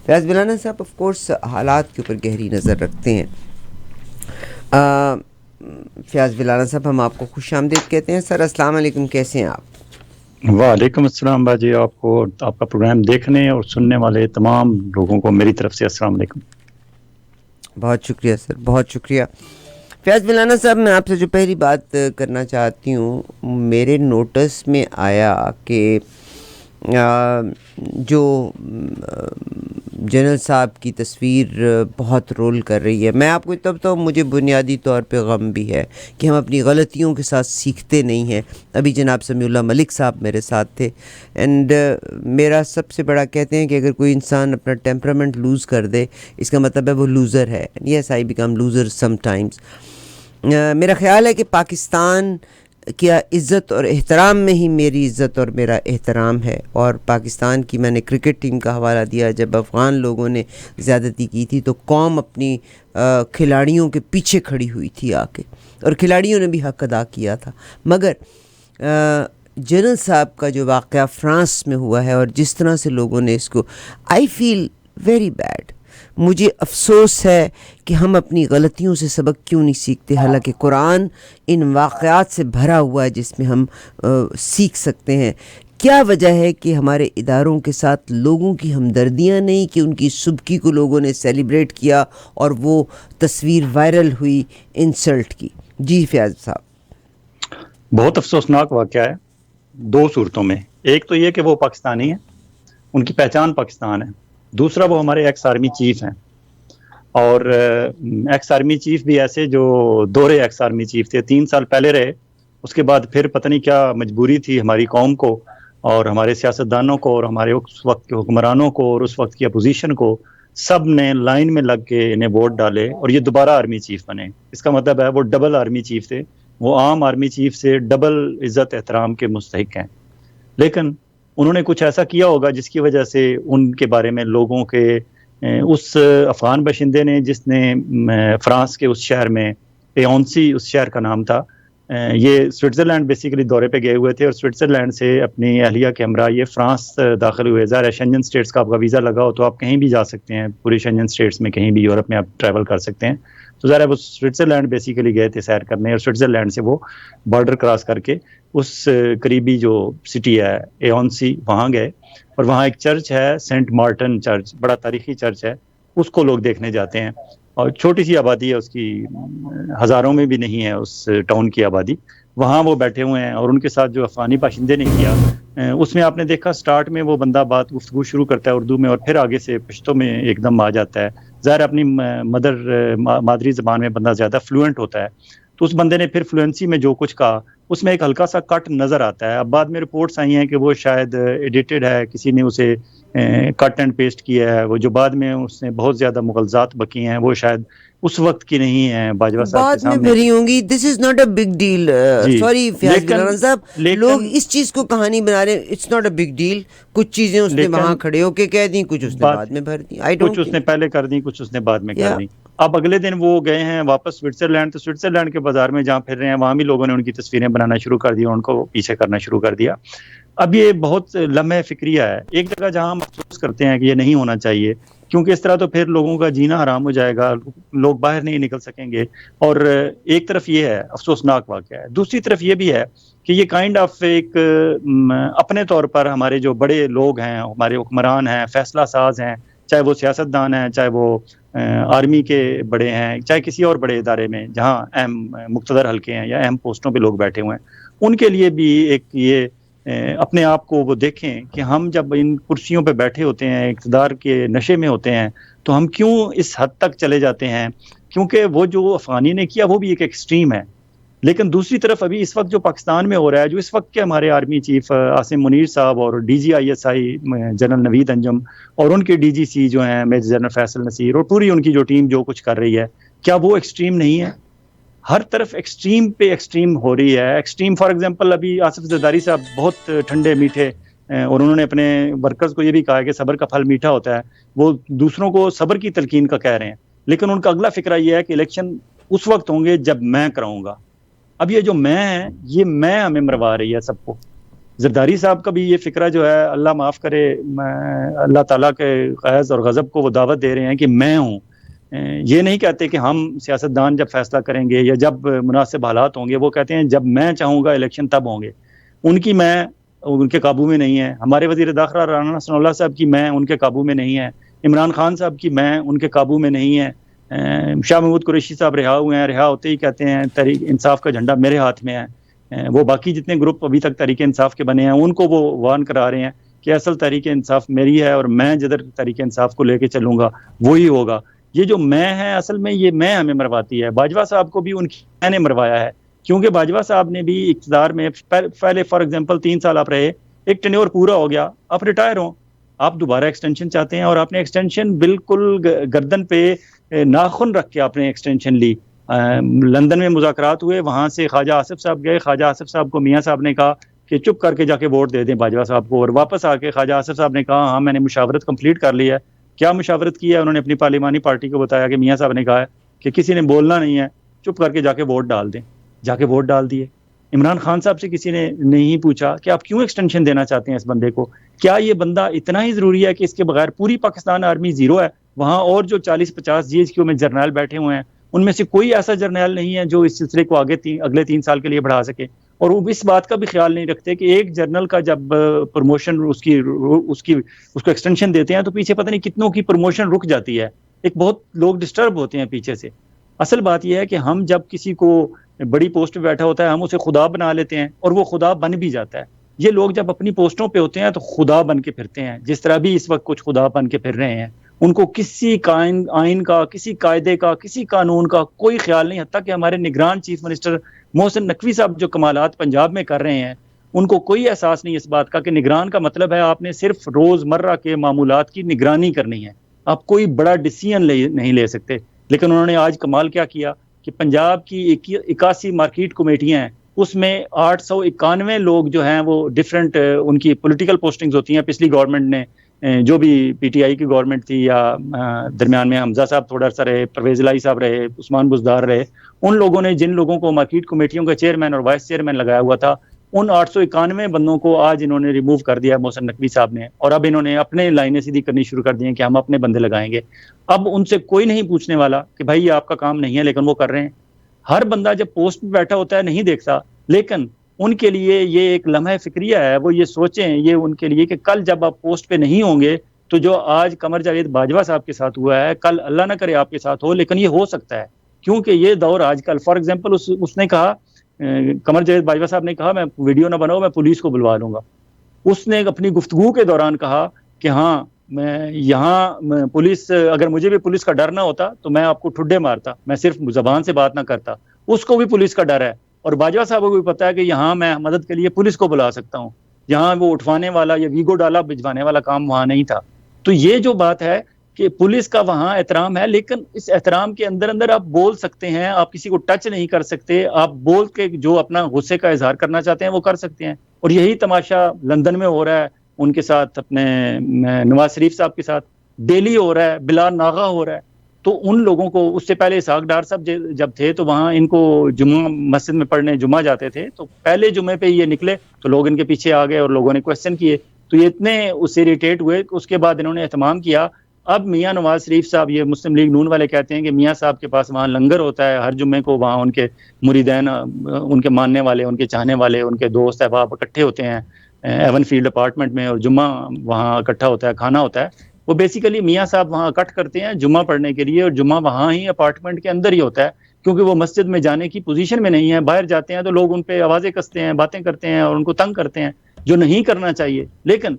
فیاض بلانا صاحب of course حالات کے اوپر گہری نظر رکھتے ہیں. فیاض بلانا صاحب ہم آپ کو خوش آمدید کہتے ہیں. سر السلام علیکم، کیسے ہیں آپ؟ وعلیکم السلام باجی، آپ کو آپ کا پروگرام دیکھنے اور سننے والے تمام لوگوں کو میری طرف سے السلام علیکم. بہت شکریہ سر، بہت شکریہ. فیاض بلانا صاحب میں آپ سے جو پہلی بات کرنا چاہتی ہوں، میرے نوٹس میں آیا کہ جو جنرل صاحب کی تصویر بہت رول کر رہی ہے. میں آپ کو تب تو مجھے بنیادی طور پہ غم بھی ہے کہ ہم اپنی غلطیوں کے ساتھ سیکھتے نہیں ہیں. ابھی جناب سمیع اللہ ملک صاحب میرے ساتھ تھے، اینڈ میرا سب سے بڑا کہتے ہیں کہ اگر کوئی انسان اپنا ٹیمپرامنٹ لوز کر دے اس کا مطلب ہے وہ لوزر ہے. یس آئی بیکم لوزر سم ٹائمز. میرا خیال ہے کہ پاکستان کیا عزت اور احترام میں ہی میری عزت اور میرا احترام ہے. اور پاکستان کی میں نے کرکٹ ٹیم کا حوالہ دیا، جب افغان لوگوں نے زیادتی کی تھی تو قوم اپنی کھلاڑیوں کے پیچھے کھڑی ہوئی تھی آ کے، اور کھلاڑیوں نے بھی حق ادا کیا تھا. مگر جنرل صاحب کا جو واقعہ فرانس میں ہوا ہے اور جس طرح سے لوگوں نے اس کو، آئی فیل ویری بیڈ. مجھے افسوس ہے کہ ہم اپنی غلطیوں سے سبق کیوں نہیں سیکھتے، حالانکہ قرآن ان واقعات سے بھرا ہوا ہے جس میں ہم سیکھ سکتے ہیں. کیا وجہ ہے کہ ہمارے اداروں کے ساتھ لوگوں کی ہمدردیاں نہیں کہ ان کی صبح کو لوگوں نے سیلیبریٹ کیا اور وہ تصویر وائرل ہوئی انسلٹ کی؟ جی فیاض صاحب. بہت افسوسناک واقعہ ہے دو صورتوں میں. ایک تو یہ کہ وہ پاکستانی ہیں، ان کی پہچان پاکستان ہے. دوسرا وہ ہمارے ایکس آرمی چیف ہیں، اور ایکس آرمی چیف بھی ایسے جو دورے ایکس آرمی چیف تھے، 3 سال پہلے رہے، اس کے بعد پھر پتہ نہیں کیا مجبوری تھی ہماری قوم کو اور ہمارے سیاستدانوں کو اور ہمارے اس وقت کے حکمرانوں کو اور اس وقت کی اپوزیشن کو، سب نے لائن میں لگ کے انہیں ووٹ ڈالے اور یہ دوبارہ آرمی چیف بنے. اس کا مطلب ہے وہ ڈبل آرمی چیف تھے، وہ عام آرمی چیف سے ڈبل عزت احترام کے مستحق ہیں. لیکن انہوں نے کچھ ایسا کیا ہوگا جس کی وجہ سے ان کے بارے میں لوگوں کے، اس افغان باشندے نے جس نے فرانس کے اس شہر میں، ایونسی اس شہر کا نام تھا، یہ سوئٹزرلینڈ بیسیکلی دورے پہ گئے ہوئے تھے اور سوئٹزرلینڈ سے اپنی اہلیہ کے ہمراہ یہ فرانس داخل ہوئے. ظاہر ہے شنجن سٹیٹس کا آپ کا ویزا لگا ہو تو آپ کہیں بھی جا سکتے ہیں، پوری شنجن سٹیٹس میں کہیں بھی یورپ میں آپ ٹریول کر سکتے ہیں. تو ظاہر ہے وہ سوئٹزرلینڈ بیسیکلی گئے تھے سیر کرنے، اور سوئٹزرلینڈ سے وہ بارڈر کراس کر کے اس قریبی جو سٹی ہے ایونسی وہاں گئے، اور وہاں ایک چرچ ہے سینٹ مارٹن چرچ، بڑا تاریخی چرچ ہے، اس کو لوگ دیکھنے جاتے ہیں. اور چھوٹی سی آبادی ہے اس کی، ہزاروں میں بھی نہیں ہے اس ٹاؤن کی آبادی. وہاں وہ بیٹھے ہوئے ہیں اور ان کے ساتھ جو افغانی باشندے نے کیا، اس میں آپ نے دیکھا سٹارٹ میں وہ بندہ بات گفتگو شروع کرتا ہے اردو میں اور پھر آگے سے پشتو میں ایک دم آ جاتا ہے. ظاہر اپنی مادری زبان میں بندہ زیادہ فلوئنٹ ہوتا ہے، تو اس بندے نے پھر فلوئنسی میں جو کچھ کہا اس میں ایک ہلکا سا کٹ نظر آتا ہے. اب بعد میں رپورٹس آئی ہیں کہ وہ شاید ایڈیٹڈ ہے، کسی نے اسے کٹ اینڈ پیسٹ کیا ہے. وہ جو بعد میں اس نے بہت زیادہ مغالطات بکی ہیں وہ شاید اس وقت کی نہیں ہیں باجوہ صاحب کے بعد میں سامنے. بھری ہوں گی. This is not a big deal. جی سوری فیاض بلانا صاحب، لوگ لیکن اس چیز کو کہانی بنا رہے ہیں. It's not a big deal. کچھ چیزیں اس نے وہاں کھڑے ہو کے کہہ دیں، کچھ اس نے بعد میں بھر دیں. کچھ اس نے پہلے کر دیں، کچھ اس نے بعد میں کر دیں. اب اگلے دن وہ گئے ہیں واپس سوئٹزرلینڈ، تو سوئٹزرلینڈ کے بازار میں جہاں پھر رہے ہیں وہاں بھی لوگوں نے ان کی تصویریں بنانا شروع کر دی اور ان کو پیچھے کرنا شروع کر دیا. اب یہ بہت لمحہ فکریہ ہے. ایک جگہ جہاں ہم افسوس کرتے ہیں کہ یہ نہیں ہونا چاہیے، کیونکہ اس طرح تو پھر لوگوں کا جینا حرام ہو جائے گا، لوگ باہر نہیں نکل سکیں گے. اور ایک طرف یہ ہے افسوسناک واقعہ ہے، دوسری طرف یہ بھی ہے کہ یہ کائنڈ آف ایک اپنے طور پر ہمارے جو بڑے لوگ ہیں، ہمارے حکمران ہیں، فیصلہ ساز ہیں، چاہے وہ سیاستدان ہیں، چاہے وہ آرمی کے بڑے ہیں، چاہے کسی اور بڑے ادارے میں جہاں اہم مقتدر حلقے ہیں یا اہم پوسٹوں پہ لوگ بیٹھے ہوئے ہیں، ان کے لیے بھی ایک یہ اپنے آپ کو وہ دیکھیں کہ ہم جب ان کرسیوں پہ بیٹھے ہوتے ہیں، اقتدار کے نشے میں ہوتے ہیں، تو ہم کیوں اس حد تک چلے جاتے ہیں. کیونکہ وہ جو افغانی نے کیا وہ بھی ایک ایکسٹریم ہے. لیکن دوسری طرف ابھی اس وقت جو پاکستان میں ہو رہا ہے، جو اس وقت کے ہمارے آرمی چیف عاصم منیر صاحب اور D G I S I general Naveed Anjum اور ان کے ڈی جی سی جو ہیں میجر جنرل فیصل نصیر اور پوری ان کی جو ٹیم جو کچھ کر رہی ہے، کیا وہ ایکسٹریم نہیں ہے؟ ہر طرف ایکسٹریم پہ ایکسٹریم ہو رہی ہے. ایکسٹریم فار ایگزامپل ابھی آصف زرداری صاحب بہت ٹھنڈے میٹھے، اور انہوں نے اپنے ورکرز کو یہ بھی کہا کہ صبر کا پھل میٹھا ہوتا ہے. وہ دوسروں کو صبر کی تلقین کا کہہ رہے ہیں، لیکن ان کا اگلا فکرہ یہ ہے کہ الیکشن اس وقت ہوں گے جب میں کراؤں گا. اب یہ جو میں ہے، یہ میں ہمیں مروا رہی ہے سب کو. زرداری صاحب کا بھی یہ فکرہ جو ہے اللہ معاف کرے، اللہ تعالیٰ کے غیظ اور غضب کو وہ دعوت دے رہے ہیں کہ میں ہوں. یہ نہیں کہتے کہ ہم سیاستدان جب فیصلہ کریں گے یا جب مناسب حالات ہوں گے، وہ کہتے ہیں جب میں چاہوں گا الیکشن تب ہوں گے. ان کے قابو میں نہیں ہے. ہمارے وزیر داخلہ رانا ثناء اللہ صاحب کی میں ان کے قابو میں نہیں ہے. عمران خان صاحب کی میں ان کے قابو میں نہیں ہے. شاہ محمود قریشی صاحب رہا ہوئے ہیں، رہا ہوتے ہی کہتے ہیں تحریک انصاف کا جھنڈا میرے ہاتھ میں ہے. وہ باقی جتنے گروپ ابھی تک تحریک انصاف کے بنے ہیں ان کو وہ وارن کرا رہے ہیں کہ اصل تحریک انصاف میری ہے اور میں جدھر تحریک انصاف کو لے کے چلوں گا وہی ہوگا. یہ جو میں ہے اصل میں یہ میں ہمیں مرواتی ہے. باجوہ صاحب کو بھی ان کی میں نے مروایا ہے، کیونکہ باجوہ صاحب نے بھی اقتدار میں پہلے فار ایگزامپل 3 سال آپ رہے، ایک ٹینیور پورا ہو گیا، آپ ریٹائر ہوں، آپ دوبارہ ایکسٹینشن چاہتے ہیں اور آپ نے ایکسٹینشن بالکل گردن پہ ناخن رکھ کے آپ نے ایکسٹینشن لی. لندن میں مذاکرات ہوئے، وہاں سے خواجہ آصف صاحب گئے، خواجہ آصف صاحب کو میاں صاحب نے کہا کہ چپ کر کے جا کے ووٹ دے دیں باجوہ صاحب کو، اور واپس آ کے خواجہ آصف صاحب نے کہا ہاں میں نے مشاورت کمپلیٹ کر لی ہے. کیا مشاورت کی ہے؟ انہوں نے اپنی پارلیمانی پارٹی کو بتایا کہ میاں صاحب نے کہا ہے کہ کسی نے بولنا نہیں ہے، چپ کر کے جا کے ووٹ ڈال دیں. جا کے ووٹ ڈال دیے. عمران خان صاحب سے کسی نے نہیں پوچھا کہ آپ کیوں ایکسٹینشن دینا چاہتے ہیں اس بندے کو، کیا یہ بندہ اتنا ہی ضروری ہے کہ اس کے بغیر پوری پاکستان آرمی زیرو ہے؟ وہاں اور جو 40-50 جی ایچ کیو میں جرنیل بیٹھے ہوئے ہیں ان میں سے کوئی ایسا جرنیل نہیں ہے جو اس سلسلے کو اگلے 3 سال کے لیے بڑھا سکے. اور وہ اس بات کا بھی خیال نہیں رکھتے کہ ایک جرنل کا جب پروموشن اس کو ایکسٹینشن دیتے ہیں تو پیچھے پتہ نہیں کتنوں کی پروموشن رک جاتی ہے. ایک بہت لوگ ڈسٹرب ہوتے ہیں پیچھے سے. اصل بات یہ ہے کہ ہم جب کسی کو بڑی پوسٹ پہ بیٹھا ہوتا ہے ہم اسے خدا بنا لیتے ہیں اور وہ خدا بن بھی جاتا ہے. یہ لوگ جب اپنی پوسٹوں پہ ہوتے ہیں تو خدا بن کے پھرتے ہیں، جس طرح بھی اس وقت کچھ خدا بن کے پھر رہے ہیں. ان کو کسی آئین کا، کسی قاعدے کا، کسی قانون کا کوئی خیال نہیں. حتیٰ کہ ہمارے نگران چیف منسٹر محسن نقوی صاحب جو کمالات پنجاب میں کر رہے ہیں ان کو کوئی احساس نہیں اس بات کا کہ نگران کا مطلب ہے آپ نے صرف روزمرہ کے معمولات کی نگرانی کرنی ہے، آپ کوئی بڑا ڈیسیژن نہیں لے سکتے. لیکن انہوں نے آج کمال کیا کیا کہ پنجاب کی 81 مارکیٹ کمیٹیاں ہیں، اس میں 891 لوگ جو ہیں وہ ڈفرینٹ ان کی پولیٹیکل پوسٹنگز ہوتی ہیں. پچھلی گورنمنٹ نے جو بھی پی ٹی آئی کی گورنمنٹ تھی یا درمیان میں حمزہ صاحب تھوڑا سا رہے، پرویز الہی صاحب رہے، عثمان بزدار رہے، ان لوگوں نے جن لوگوں کو مارکیٹ کمیٹیوں کا چیئرمین اور وائس چیئرمین لگایا ہوا تھا ان 891 بندوں کو آج انہوں نے ریموو کر دیا محسن نقوی صاحب نے، اور اب انہوں نے اپنے لائنیں سیدھی کرنی شروع کر دی ہیں کہ ہم اپنے بندے لگائیں گے. اب ان سے کوئی نہیں پوچھنے والا کہ بھائی یہ آپ کا کام نہیں ہے، لیکن وہ کر رہے ہیں. ہر بندہ جب پوسٹ پہ بیٹھا ہوتا ہے نہیں دیکھتا، لیکن ان کے لیے یہ ایک لمحہ فکریہ ہے. وہ یہ سوچیں یہ ان کے لیے کہ کل جب آپ پوسٹ پہ نہیں ہوں گے تو جو آج قمر جاوید باجوہ صاحب کے ساتھ ہوا ہے کل اللہ نہ کرے آپ کے ساتھ ہو، لیکن یہ ہو سکتا ہے. کیونکہ یہ دور آج کل فار ایگزامپل اس نے کہا، قمر جاوید باجوہ صاحب نے کہا میں ویڈیو نہ بناؤ، میں پولیس کو بلوا لوں گا. اس نے اپنی گفتگو کے دوران کہا کہ ہاں میں یہاں پولیس، اگر مجھے بھی پولیس کا ڈر نہ ہوتا تو میں آپ کو ٹھڈے مارتا، میں صرف زبان سے بات نہ کرتا. اس کو بھی پولیس کا ڈر ہے اور باجوہ صاحب کو بھی پتا ہے کہ یہاں میں مدد کے لیے پولیس کو بلا سکتا ہوں. یہاں وہ اٹھوانے والا یا ویگو ڈالا بھجوانے والا کام وہاں نہیں تھا. تو یہ جو بات ہے کہ پولیس کا وہاں احترام ہے، لیکن اس احترام کے اندر اندر آپ بول سکتے ہیں، آپ کسی کو ٹچ نہیں کر سکتے، آپ بول کے جو اپنا غصے کا اظہار کرنا چاہتے ہیں وہ کر سکتے ہیں. اور یہی تماشا لندن میں ہو رہا ہے ان کے ساتھ، اپنے نواز شریف صاحب کے ساتھ ڈیلی ہو رہا ہے، بلال ناغا ہو رہا ہے. تو ان لوگوں کو اس سے پہلے اسحاق ڈار صاحب جب تھے تو وہاں ان کو جمعہ مسجد میں پڑھنے جمعہ جاتے تھے، تو پہلے جمعے پہ یہ نکلے تو لوگ ان کے پیچھے آ گئے اور لوگوں نے کویسچن کیے، تو یہ اتنے اس سے اریٹیٹ ہوئے. اس کے بعد انہوں نے اہتمام کیا. اب میاں نواز شریف صاحب، یہ مسلم لیگ نون والے کہتے ہیں کہ میاں صاحب کے پاس وہاں لنگر ہوتا ہے ہر جمعے کو، وہاں ان کے مریدین، ان کے ماننے والے، ان کے چاہنے والے، ان کے دوست احباب اکٹھے ہوتے ہیں ایون فیلڈ اپارٹمنٹ میں، اور جمعہ وہاں اکٹھا ہوتا ہے، کھانا ہوتا ہے. وہ بیسیکلی میاں صاحب وہاں اکٹھ کرتے ہیں جمعہ پڑھنے کے لیے، اور جمعہ وہاں ہی اپارٹمنٹ کے اندر ہی ہوتا ہے، کیونکہ وہ مسجد میں جانے کی پوزیشن میں نہیں ہے. باہر جاتے ہیں تو لوگ ان پہ آوازیں کستے ہیں، باتیں کرتے ہیں اور ان کو تنگ کرتے ہیں، جو نہیں کرنا چاہیے. لیکن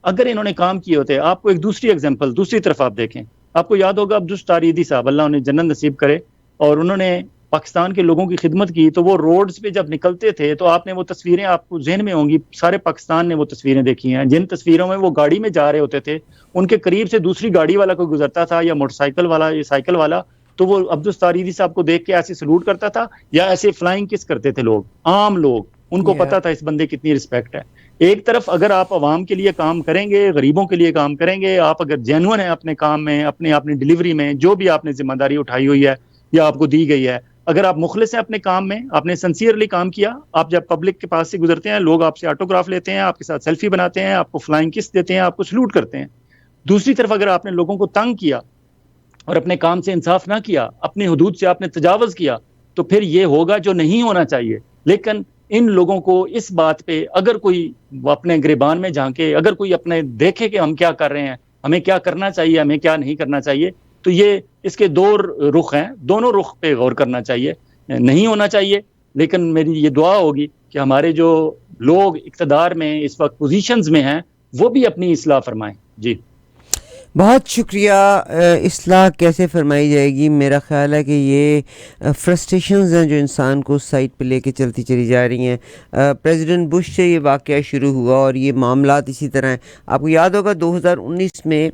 اگر انہوں نے کام کیے ہوتے، آپ کو ایک دوسری ایگزامپل دوسری طرف آپ دیکھیں، آپ کو یاد ہوگا عبدالستار تاریدی صاحب، اللہ انہیں جنت نصیب کرے، اور انہوں نے پاکستان کے لوگوں کی خدمت کی. تو وہ روڈز پہ جب نکلتے تھے تو آپ نے وہ تصویریں، آپ کو ذہن میں ہوں گی، سارے پاکستان نے وہ تصویریں دیکھی ہیں، جن تصویروں میں وہ گاڑی میں جا رہے ہوتے تھے، ان کے قریب سے دوسری گاڑی والا کوئی گزرتا تھا یا موٹر سائیکل والا یا سائیکل والا، تو وہ عبدالستار تاریدی صاحب کو دیکھ کے ایسے سلوٹ کرتا تھا یا ایسے فلائنگ کس کرتے تھے لوگ، عام لوگ. ان کو پتا تھا اس بندے کتنی رسپیکٹ ہے. ایک طرف اگر آپ عوام کے لیے کام کریں گے، غریبوں کے لیے کام کریں گے، آپ اگر جینون ہیں اپنے کام میں، اپنی ڈلیوری میں، جو بھی آپ نے ذمہ داری اٹھائی ہوئی ہے یا آپ کو دی گئی ہے، اگر آپ مخلص ہیں اپنے کام میں, آپ نے سنسیئرلی کام کیا, آپ جب پبلک کے پاس سے گزرتے ہیں لوگ آپ سے آٹوگراف لیتے ہیں, آپ کے ساتھ سیلفی بناتے ہیں, آپ کو فلائنگ کس دیتے ہیں, آپ کو سلوٹ کرتے ہیں. دوسری طرف اگر آپ نے لوگوں کو تنگ کیا اور اپنے کام سے انصاف نہ کیا, اپنی حدود سے آپ نے تجاوز کیا, تو پھر یہ ہوگا جو نہیں ہونا چاہیے. لیکن ان لوگوں کو اس بات پہ اگر کوئی اپنے گریبان میں جھانکے, اگر کوئی اپنے دیکھے کہ ہم کیا کر رہے ہیں, ہمیں کیا کرنا چاہیے, ہمیں کیا نہیں کرنا چاہیے, تو یہ اس کے دو رخ ہیں, دونوں رخ پہ غور کرنا چاہیے. نہیں ہونا چاہیے, لیکن میری یہ دعا ہوگی کہ ہمارے جو لوگ اقتدار میں اس وقت پوزیشنز میں ہیں وہ بھی اپنی اصلاح فرمائیں. جی بہت شکریہ. اصلاح کیسے فرمائی جائے گی؟ میرا خیال ہے کہ یہ فرسٹریشنز ہیں جو انسان کو سائٹ پہ لے کے چلتی چلی جا رہی ہیں. پریزیڈنٹ بش سے یہ واقعہ شروع ہوا اور یہ معاملات اسی طرح ہیں. آپ کو یاد ہوگا 2019 میں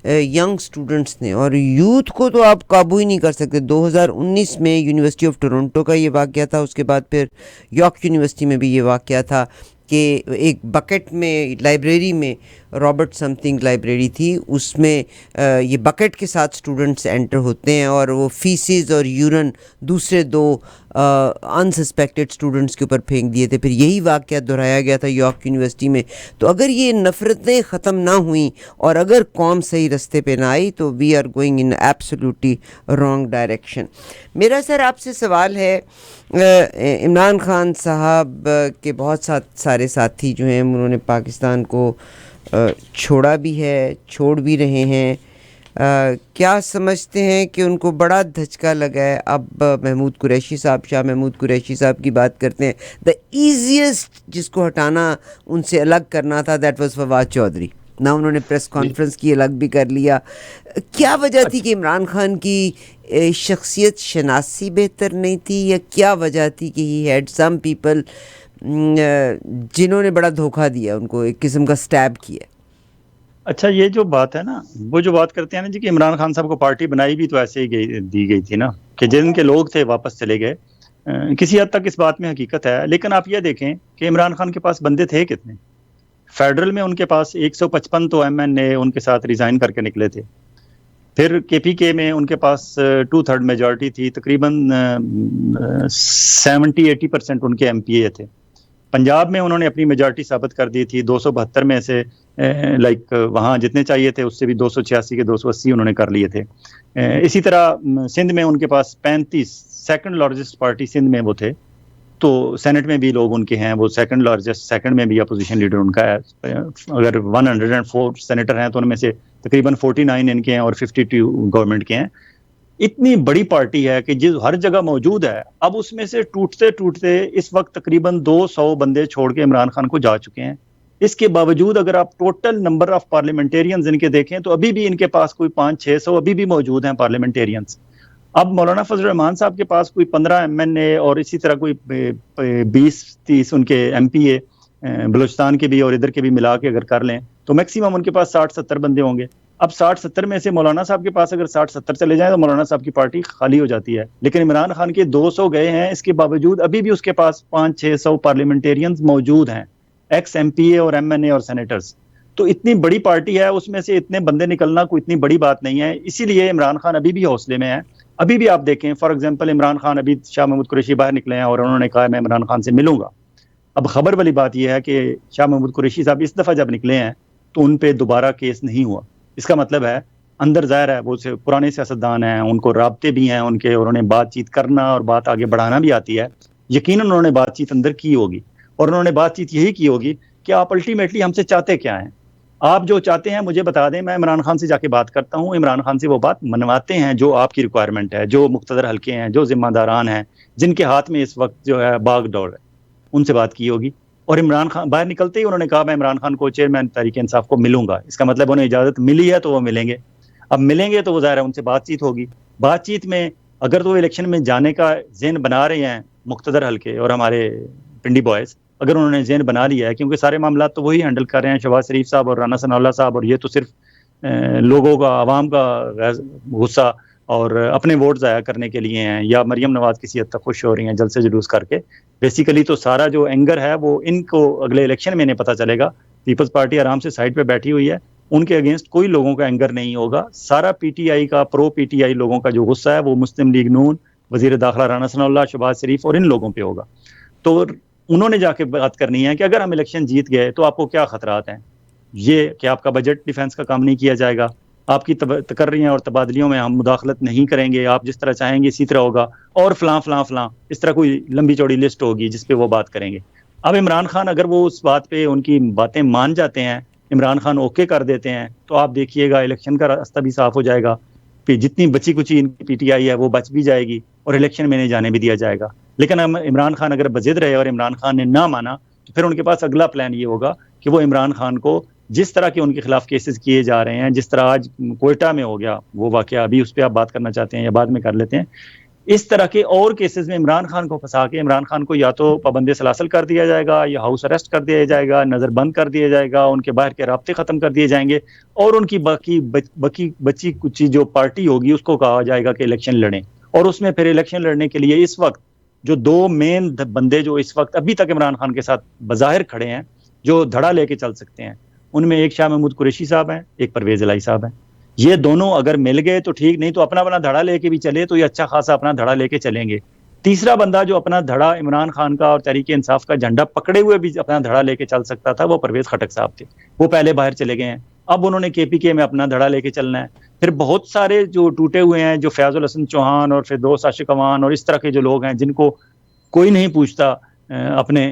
ینگ سٹوڈنٹس نے, اور یوتھ کو تو آپ قابو ہی نہیں کر سکتے. 2019 میں یونیورسٹی آف ٹورنٹو کا یہ واقعہ تھا, اس کے بعد پھر یارک یونیورسٹی میں بھی یہ واقعہ تھا کہ ایک بکٹ میں لائبریری میں, رابرٹ سم تھنگ لائبریری تھی, اس میں یہ بکٹ کے ساتھ اسٹوڈنٹس انٹر ہوتے ہیں اور وہ فیسز اور یورن دوسرے دو انسسپیکٹڈ اسٹوڈنٹس کے اوپر پھینک دیے تھے. پھر یہی واقعہ دہرایا گیا تھا یارک یونیورسٹی میں. تو اگر یہ نفرتیں ختم نہ ہوئیں اور اگر قوم صحیح رستے پہ نہ آئی تو we are going in absolutely wrong direction. میرا سر آپ سے سوال ہے, عمران خان صاحب کے بہت سارے ساتھی جو ہیں انہوں نے پاکستان کو چھوڑا بھی ہے, چھوڑ بھی رہے ہیں. کیا سمجھتے ہیں کہ ان کو بڑا دھچکا لگا ہے؟ اب محمود قریشی صاحب, شاہ محمود قریشی صاحب کی بات کرتے ہیں. دا ایزیسٹ جس کو ہٹانا, ان سے الگ کرنا تھا, دیٹ واز فواد چودھری. نہ انہوں نے پریس کانفرنس کی, الگ بھی کر لیا. کیا وجہ تھی کہ عمران خان کی شخصیت شناسی بہتر نہیں تھی, یا کیا وجہ تھی کہ ہی ہیڈ سم پیپل جنہوں نے بڑا دھوکہ دیا, ان کو ایک قسم کا سٹیب کیا؟ اچھا, یہ جو بات ہے نا, وہ جو بات کرتے ہیں نا جی کہ عمران خان صاحب کو پارٹی بنائی بھی تو ایسے ہی دی گئی تھی نا, کہ جن کے لوگ تھے واپس چلے گئے. کسی حد تک اس بات میں حقیقت ہے, لیکن آپ یہ دیکھیں کہ عمران خان کے پاس بندے تھے کتنے. فیڈرل میں ان کے پاس 155 تو ایم این اے ان کے ساتھ ریزائن کر کے نکلے تھے. پھر کے پی کے میں ان کے پاس 2/3 میجورٹی تھی, تقریباً 70-80% ان کے ایم پی اے تھے. پنجاب میں انہوں نے اپنی میجورٹی ثابت کر دی تھی, 272 میں سے لائک وہاں جتنے چاہیے تھے اس سے بھی 286 کے 280 انہوں نے کر لیے تھے. اسی طرح سندھ میں ان کے پاس 35, سیکنڈ لارجسٹ پارٹی سندھ میں وہ تھے. تو سینٹ میں بھی لوگ ان کے ہیں, وہ سیکنڈ لارجسٹ, سیکنڈ میں بھی اپوزیشن لیڈر ان کا ہے. اگر 104 سینیٹر ہیں تو ان میں سے تقریباً 49 ان کے ہیں اور 52 گورنمنٹ کے ہیں. اتنی بڑی پارٹی ہے کہ جس ہر جگہ موجود ہے. اب اس میں سے ٹوٹتے ٹوٹتے اس وقت تقریباً 200 بندے چھوڑ کے عمران خان کو جا چکے ہیں. اس کے باوجود اگر آپ ٹوٹل نمبر آف پارلیمنٹیرینز ان کے دیکھیں تو ابھی بھی ان کے پاس کوئی 500-600 ابھی بھی موجود ہیں پارلیمنٹیرینز. اب مولانا فضل الرحمان صاحب کے پاس کوئی 15 ایم این اے اور اسی طرح کوئی 20-30 ان کے ایم پی اے بلوچستان کے بھی اور ادھر کے بھی ملا کے اگر کر لیں تو میکسیمم ان کے پاس 60-70 بندے ہوں گے. اب 60-70 میں سے مولانا صاحب کے پاس اگر 60-70 چلے جائیں تو مولانا صاحب کی پارٹی خالی ہو جاتی ہے. لیکن عمران خان کے 200 گئے ہیں, اس کے باوجود ابھی بھی اس کے پاس 500-600 پارلیمنٹیرینز موجود ہیں, ایکس ایم پی اے اور ایم این اے اور سینیٹرز. تو اتنی بڑی پارٹی ہے, اس میں سے اتنے بندے نکلنا کوئی اتنی بڑی بات نہیں ہے. اسی لیے عمران خان ابھی بھی حوصلے میں ہے. ابھی بھی آپ دیکھیں فار ایگزامپل عمران خان ابھی شاہ محمود قریشی باہر نکلے ہیں اور انہوں نے کہا میں عمران خان سے ملوں گا. اب خبر والی بات یہ ہے کہ شاہ محمود قریشی صاحب اس دفعہ جب نکلے ہیں تو ان پہ دوبارہ کیس نہیں ہوا. اس کا مطلب ہے اندر ظاہر ہے وہ پرانے سیاستدان ہیں, ان کو رابطے بھی ہیں ان کے, اور انہیں بات چیت کرنا اور بات آگے بڑھانا بھی آتی ہے. یقیناً انہوں نے بات چیت اندر کی ہوگی, اور انہوں نے بات چیت یہی کی ہوگی کہ آپ الٹیمیٹلی ہم سے چاہتے کیا ہیں, آپ جو چاہتے ہیں مجھے بتا دیں, میں عمران خان سے جا کے بات کرتا ہوں, عمران خان سے وہ بات منواتے ہیں جو آپ کی ریکوائرمنٹ ہے, جو مقتدر حلقے ہیں, جو ذمہ داران ہیں, جن کے ہاتھ میں اس وقت جو ہے باغ ڈور ہے, ان سے بات کی ہوگی. اور عمران خان باہر نکلتے ہی انہوں نے کہا میں عمران خان کو چیئرمین تحریک انصاف کو ملوں گا. اس کا مطلب انہیں اجازت ملی ہے تو وہ ملیں گے. اب ملیں گے تو وہ ظاہر ہے ان سے بات چیت ہوگی. بات چیت میں اگر تو الیکشن میں جانے کا ذہن بنا رہے ہیں مقتدر حلقے اور ہمارے پنڈی بوائز, اگر انہوں نے ذہن بنا لیا ہے, کیونکہ سارے معاملات تو وہی ہینڈل کر رہے ہیں, شہباز شریف صاحب اور رانا ثناء اللہ صاحب, اور یہ تو صرف لوگوں کا, عوام کا غصہ اور اپنے ووٹ ضائع کرنے کے لیے ہیں, یا مریم نواز کسی حد تک خوش ہو رہی ہیں جلسے جلوس کر کے. بیسیکلی تو سارا جو اینگر ہے وہ ان کو اگلے الیکشن میں نہیں پتہ چلے گا. پیپلز پارٹی آرام سے سائڈ پہ بیٹھی ہوئی ہے, ان کے اگینسٹ کوئی لوگوں کا اینگر نہیں ہوگا. سارا پی ٹی آئی کا, پرو پی ٹی آئی لوگوں کا جو غصہ ہے وہ مسلم لیگ نون وزیر داخلہ رانا ثناء اللہ, شہباز شریف اور ان لوگوں پہ ہوگا. تو انہوں نے جا کے بات کرنی ہے کہ اگر ہم الیکشن جیت گئے تو آپ کو کیا خطرات ہیں. یہ کہ آپ کا بجٹ ڈیفنس کا کام نہیں کیا جائے گا, آپ کی تقرریاں اور تبادلیوں میں ہم مداخلت نہیں کریں گے, آپ جس طرح چاہیں گے اسی طرح ہوگا, اور فلاں فلاں فلاں اس طرح کوئی لمبی چوڑی لسٹ ہوگی جس پہ وہ بات کریں گے. اب عمران خان اگر وہ اس بات پہ ان کی باتیں مان جاتے ہیں, عمران خان اوکے کر دیتے ہیں, تو آپ دیکھیے گا الیکشن کا راستہ بھی صاف ہو جائے گا, پھر جتنی بچی کچی ان کی پی ٹی آئی ہے وہ بچ بھی جائے گی اور الیکشن میں نہیں جانے بھی دیا جائے گا. لیکن عمران خان اگر بضد رہے اور عمران خان نے نہ مانا, تو پھر ان کے پاس اگلا پلان یہ ہوگا کہ وہ عمران خان کو جس طرح کے ان کے خلاف کیسز کیے جا رہے ہیں, جس طرح آج کوئٹہ میں ہو گیا وہ واقعہ, ابھی اس پہ آپ بات کرنا چاہتے ہیں یا بعد میں کر لیتے ہیں, اس طرح کے اور کیسز میں عمران خان کو پھنسا کے عمران خان کو یا تو پابند سلاسل کر دیا جائے گا, یا ہاؤس اریسٹ کر دیا جائے گا, نظر بند کر دیا جائے گا, ان کے باہر کے رابطے ختم کر دیے جائیں گے, اور ان کی باقی بچی کچی جو پارٹی ہوگی اس کو کہا جائے گا کہ الیکشن لڑیں. اور اس میں پھر الیکشن لڑنے کے لیے اس وقت جو دو مین بندے جو اس وقت ابھی تک عمران خان کے ساتھ بظاہر کھڑے ہیں, جو دھڑا لے کے چل سکتے ہیں, ان میں ایک شاہ محمود قریشی صاحب ہیں, ایک پرویز الہی صاحب ہیں. یہ دونوں اگر مل گئے تو ٹھیک, نہیں تو اپنا دھڑا لے کے بھی چلے تو یہ اچھا خاصا اپنا دھڑا لے کے چلیں گے. تیسرا بندہ جو اپنا دھڑا عمران خان کا اور تحریک انصاف کا جھنڈا پکڑے ہوئے بھی اپنا دھڑا لے کے چل سکتا تھا, وہ پرویز خٹک صاحب تھے. وہ پہلے باہر چلے گئے ہیں, اب انہوں نے کے پی کے میں اپنا دھڑا لے کے چلنا ہے. پھر بہت سارے جو ٹوٹے ہوئے ہیں, جو فیاض الحسن چوہان اور فردوس عاشق اوان اور اس طرح کے جو لوگ ہیں جن کو کوئی نہیں پوچھتا, اپنے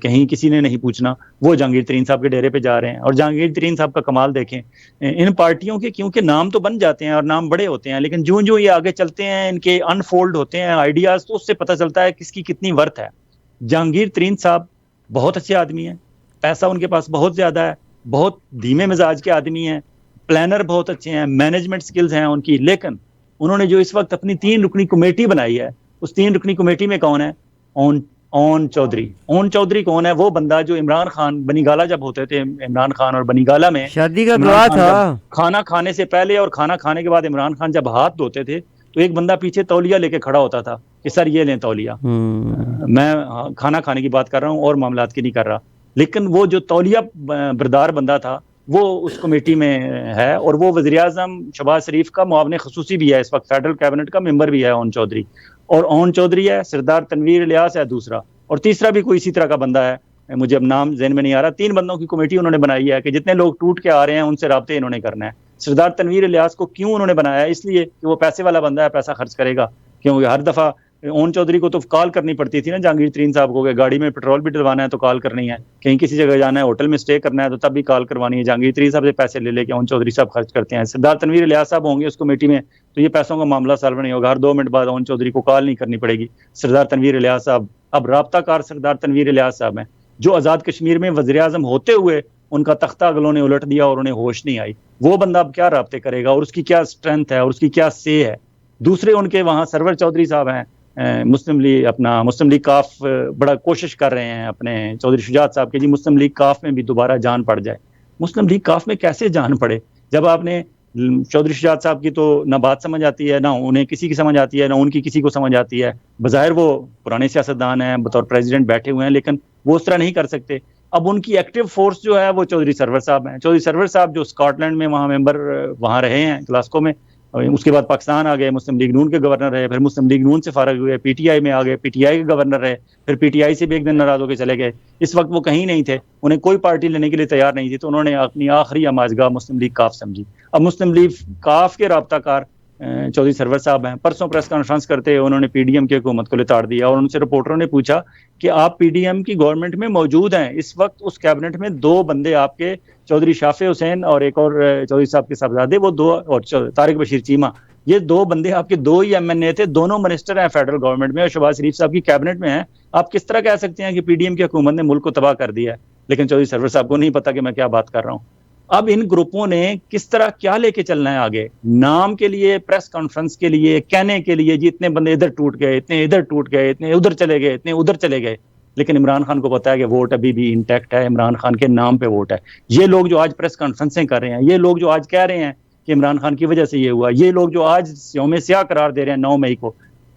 کہیں کسی نے نہیں پوچھنا, وہ جہانگیر ترین صاحب کے ڈیرے پہ جا رہے ہیں. اور جہانگیر ترین صاحب کا کمال دیکھیں, ان پارٹیوں کے کیونکہ نام تو بن جاتے ہیں اور نام بڑے ہوتے ہیں, لیکن جو یہ آگے چلتے ہیں ان کے انفولڈ ہوتے ہیں آئیڈیاز, تو اس سے پتہ چلتا ہے کس کی کتنی ورتھ ہے. جہانگیر ترین صاحب بہت اچھے آدمی ہیں, پیسہ ان کے پاس بہت زیادہ ہے, بہت دھیمے مزاج کے آدمی ہیں, پلانر بہت اچھے ہیں, مینجمنٹ سکلز ہیں ان کی. لیکن انہوں نے جو اس وقت اپنی 3 رکنی کمیٹی بنائی ہے, اس 3 رکنی کمیٹی میں کون ہے؟ اون چودھری. اون چودھری کون ہے؟ وہ بندہ جو عمران خان بنی گالہ جب ہوتے تھے, عمران خان اور بنی گالہ میں شادی کا عمران دعا خان تھا, جب کھانا کھانے سے پہلے اور کھانا کھانے کے بعد عمران خان جب ہاتھ دھوتے تھے تو ایک بندہ پیچھے تولیہ لے کے کھڑا ہوتا تھا کہ سر یہ لیں تولیہ. میں کھانا کھانے کی بات کر رہا ہوں اور معاملات کی نہیں کر رہا. لیکن وہ جو تولیہ بردار بندہ تھا وہ اس کمیٹی میں ہے, اور وہ وزیر اعظم شہباز شریف کا معاون خصوصی بھی ہے, اس وقت فیڈرل کیبنٹ کا ممبر بھی ہے اون چودھری. اور اون چودھری ہے, سردار تنویر الیاس ہے دوسرا, اور تیسرا بھی کوئی اسی طرح کا بندہ ہے, مجھے اب نام ذہن میں نہیں آ رہا. 3 بندوں کی کمیٹی انہوں نے بنائی ہے کہ جتنے لوگ ٹوٹ کے آ رہے ہیں ان سے رابطے انہوں نے کرنا ہے. سردار تنویر الیاس کو کیوں انہوں نے بنایا ہے؟ اس لیے کہ وہ پیسے والا بندہ ہے, پیسہ خرچ کرے گا. کیونکہ ہر دفعہ اون چودھری کو تو کال کرنی پڑتی تھی نا جہانگیر ترین صاحب کو, کہ گاڑی میں پیٹرول بھی ڈلوانا ہے تو کال کرنی ہے, کہیں کسی جگہ جانا ہے, ہوٹل میں اسٹے کرنا ہے تو تب بھی کال کروانی ہے. جہانگیر ترین صاحب سے پیسے لے کے اون چودھری صاحب خرچ کرتے ہیں. سردار تنویر الیاس صاحب ہوں گے اس کمیٹی میں تو یہ پیسوں کا معاملہ سالو نہیں ہوگا, ہر 2 منٹ بعد اون چودھری کو کال نہیں کرنی پڑے گی. سردار تنویر الیاس صاحب اب رابطہ کار سردار تنویر الیاس صاحب ہیں, جو آزاد کشمیر میں وزیر اعظم ہوتے ہوئے ان کا تختہ اگلوں نے الٹ دیا اور انہیں ہوش نہیں آئی. وہ بندہ اب کیا رابطے کرے گا, اور اس کی کیا اسٹرینتھ ہے, اور اس کی کیا سے ہے. دوسرے ان کے وہاں سرور چودھری صاحب ہیں, مسلم لیگ کاف بڑا کوشش کر رہے ہیں اپنے چودھری شجاعت صاحب کے, جی مسلم لیگ کاف میں بھی دوبارہ جان پڑ جائے. مسلم لیگ کاف میں کیسے جان پڑے جب آپ نے چودھری شجاعت صاحب کی تو نہ بات سمجھ آتی ہے, نہ انہیں کسی کی سمجھ آتی ہے, نہ ان کی کسی کو سمجھ آتی ہے. بظاہر وہ پرانے سیاستدان ہیں, بطور پریزیڈنٹ بیٹھے ہوئے ہیں, لیکن وہ اس طرح نہیں کر سکتے. اب ان کی ایکٹیو فورس جو ہے وہ چودھری سرور صاحب ہیں. چودھری سرور صاحب جو اسکاٹ لینڈ میں وہاں ممبر وہاں رہے ہیں گلاسکو میں, اس کے بعد پاکستان آ گئے, مسلم لیگ نون کے گورنر رہے, پھر مسلم لیگ نون سے فارغ ہوئے, پی ٹی آئی میں آ گئے, پی ٹی آئی کے گورنر رہے, پھر پی ٹی آئی سے بھی ایک دن ناراض ہو کے چلے گئے. اس وقت وہ کہیں نہیں تھے, انہیں کوئی پارٹی لینے کے لیے تیار نہیں تھی, تو انہوں نے اپنی آخری آماجگاہ مسلم لیگ کاف سمجھی. اب مسلم لیگ کاف کے رابطہ کار چودھری سرور صاحب ہیں. پرسوں پریس کانفرنس کرتے انہوں نے پی ڈی ایم کی حکومت کو لتاڑ دیا, اور ان سے رپورٹروں نے پوچھا کہ آپ پی ڈی ایم کی گورنمنٹ میں موجود ہیں, اس وقت اس کیبنٹ میں 2 بندے آپ کے, چودھری شافع حسین اور ایک اور چودھری صاحب کے صاحبزادے, وہ 2, اور طارق بشیر چیمہ, یہ 2 بندے آپ کے 2 ہی ایم این اے تھے, دونوں منسٹر ہیں فیڈرل گورنمنٹ میں اور شہباز شریف صاحب کی کیبنٹ میں ہیں. آپ کس طرح کہہ سکتے ہیں کہ پی ڈی ایم کی حکومت نے ملک کو تباہ کر دیا ہے؟ لیکن چودھری سرور صاحب کو نہیں پتا کہ میں کیا بات کر رہا ہوں. اب ان گروپوں نے کس طرح کیا لے کے چلنا ہے آگے, نام کے لیے, پریس کانفرنس کے لیے, کہنے کے لیے جی اتنے بندے ادھر ٹوٹ گئے, اتنے ادھر ٹوٹ گئے, اتنے ادھر چلے گئے, اتنے ادھر چلے گئے. لیکن عمران خان کو پتا ہے کہ ووٹ ابھی بھی انٹیکٹ ہے, عمران خان کے نام پہ ووٹ ہے. یہ لوگ جو آج پریس کانفرنسیں کر رہے ہیں, یہ لوگ جو آج کہہ رہے ہیں کہ عمران خان کی وجہ سے یہ ہوا, یہ لوگ جو آج یوم سیاہ قرار دے رہے ہیں 9 مئی کو,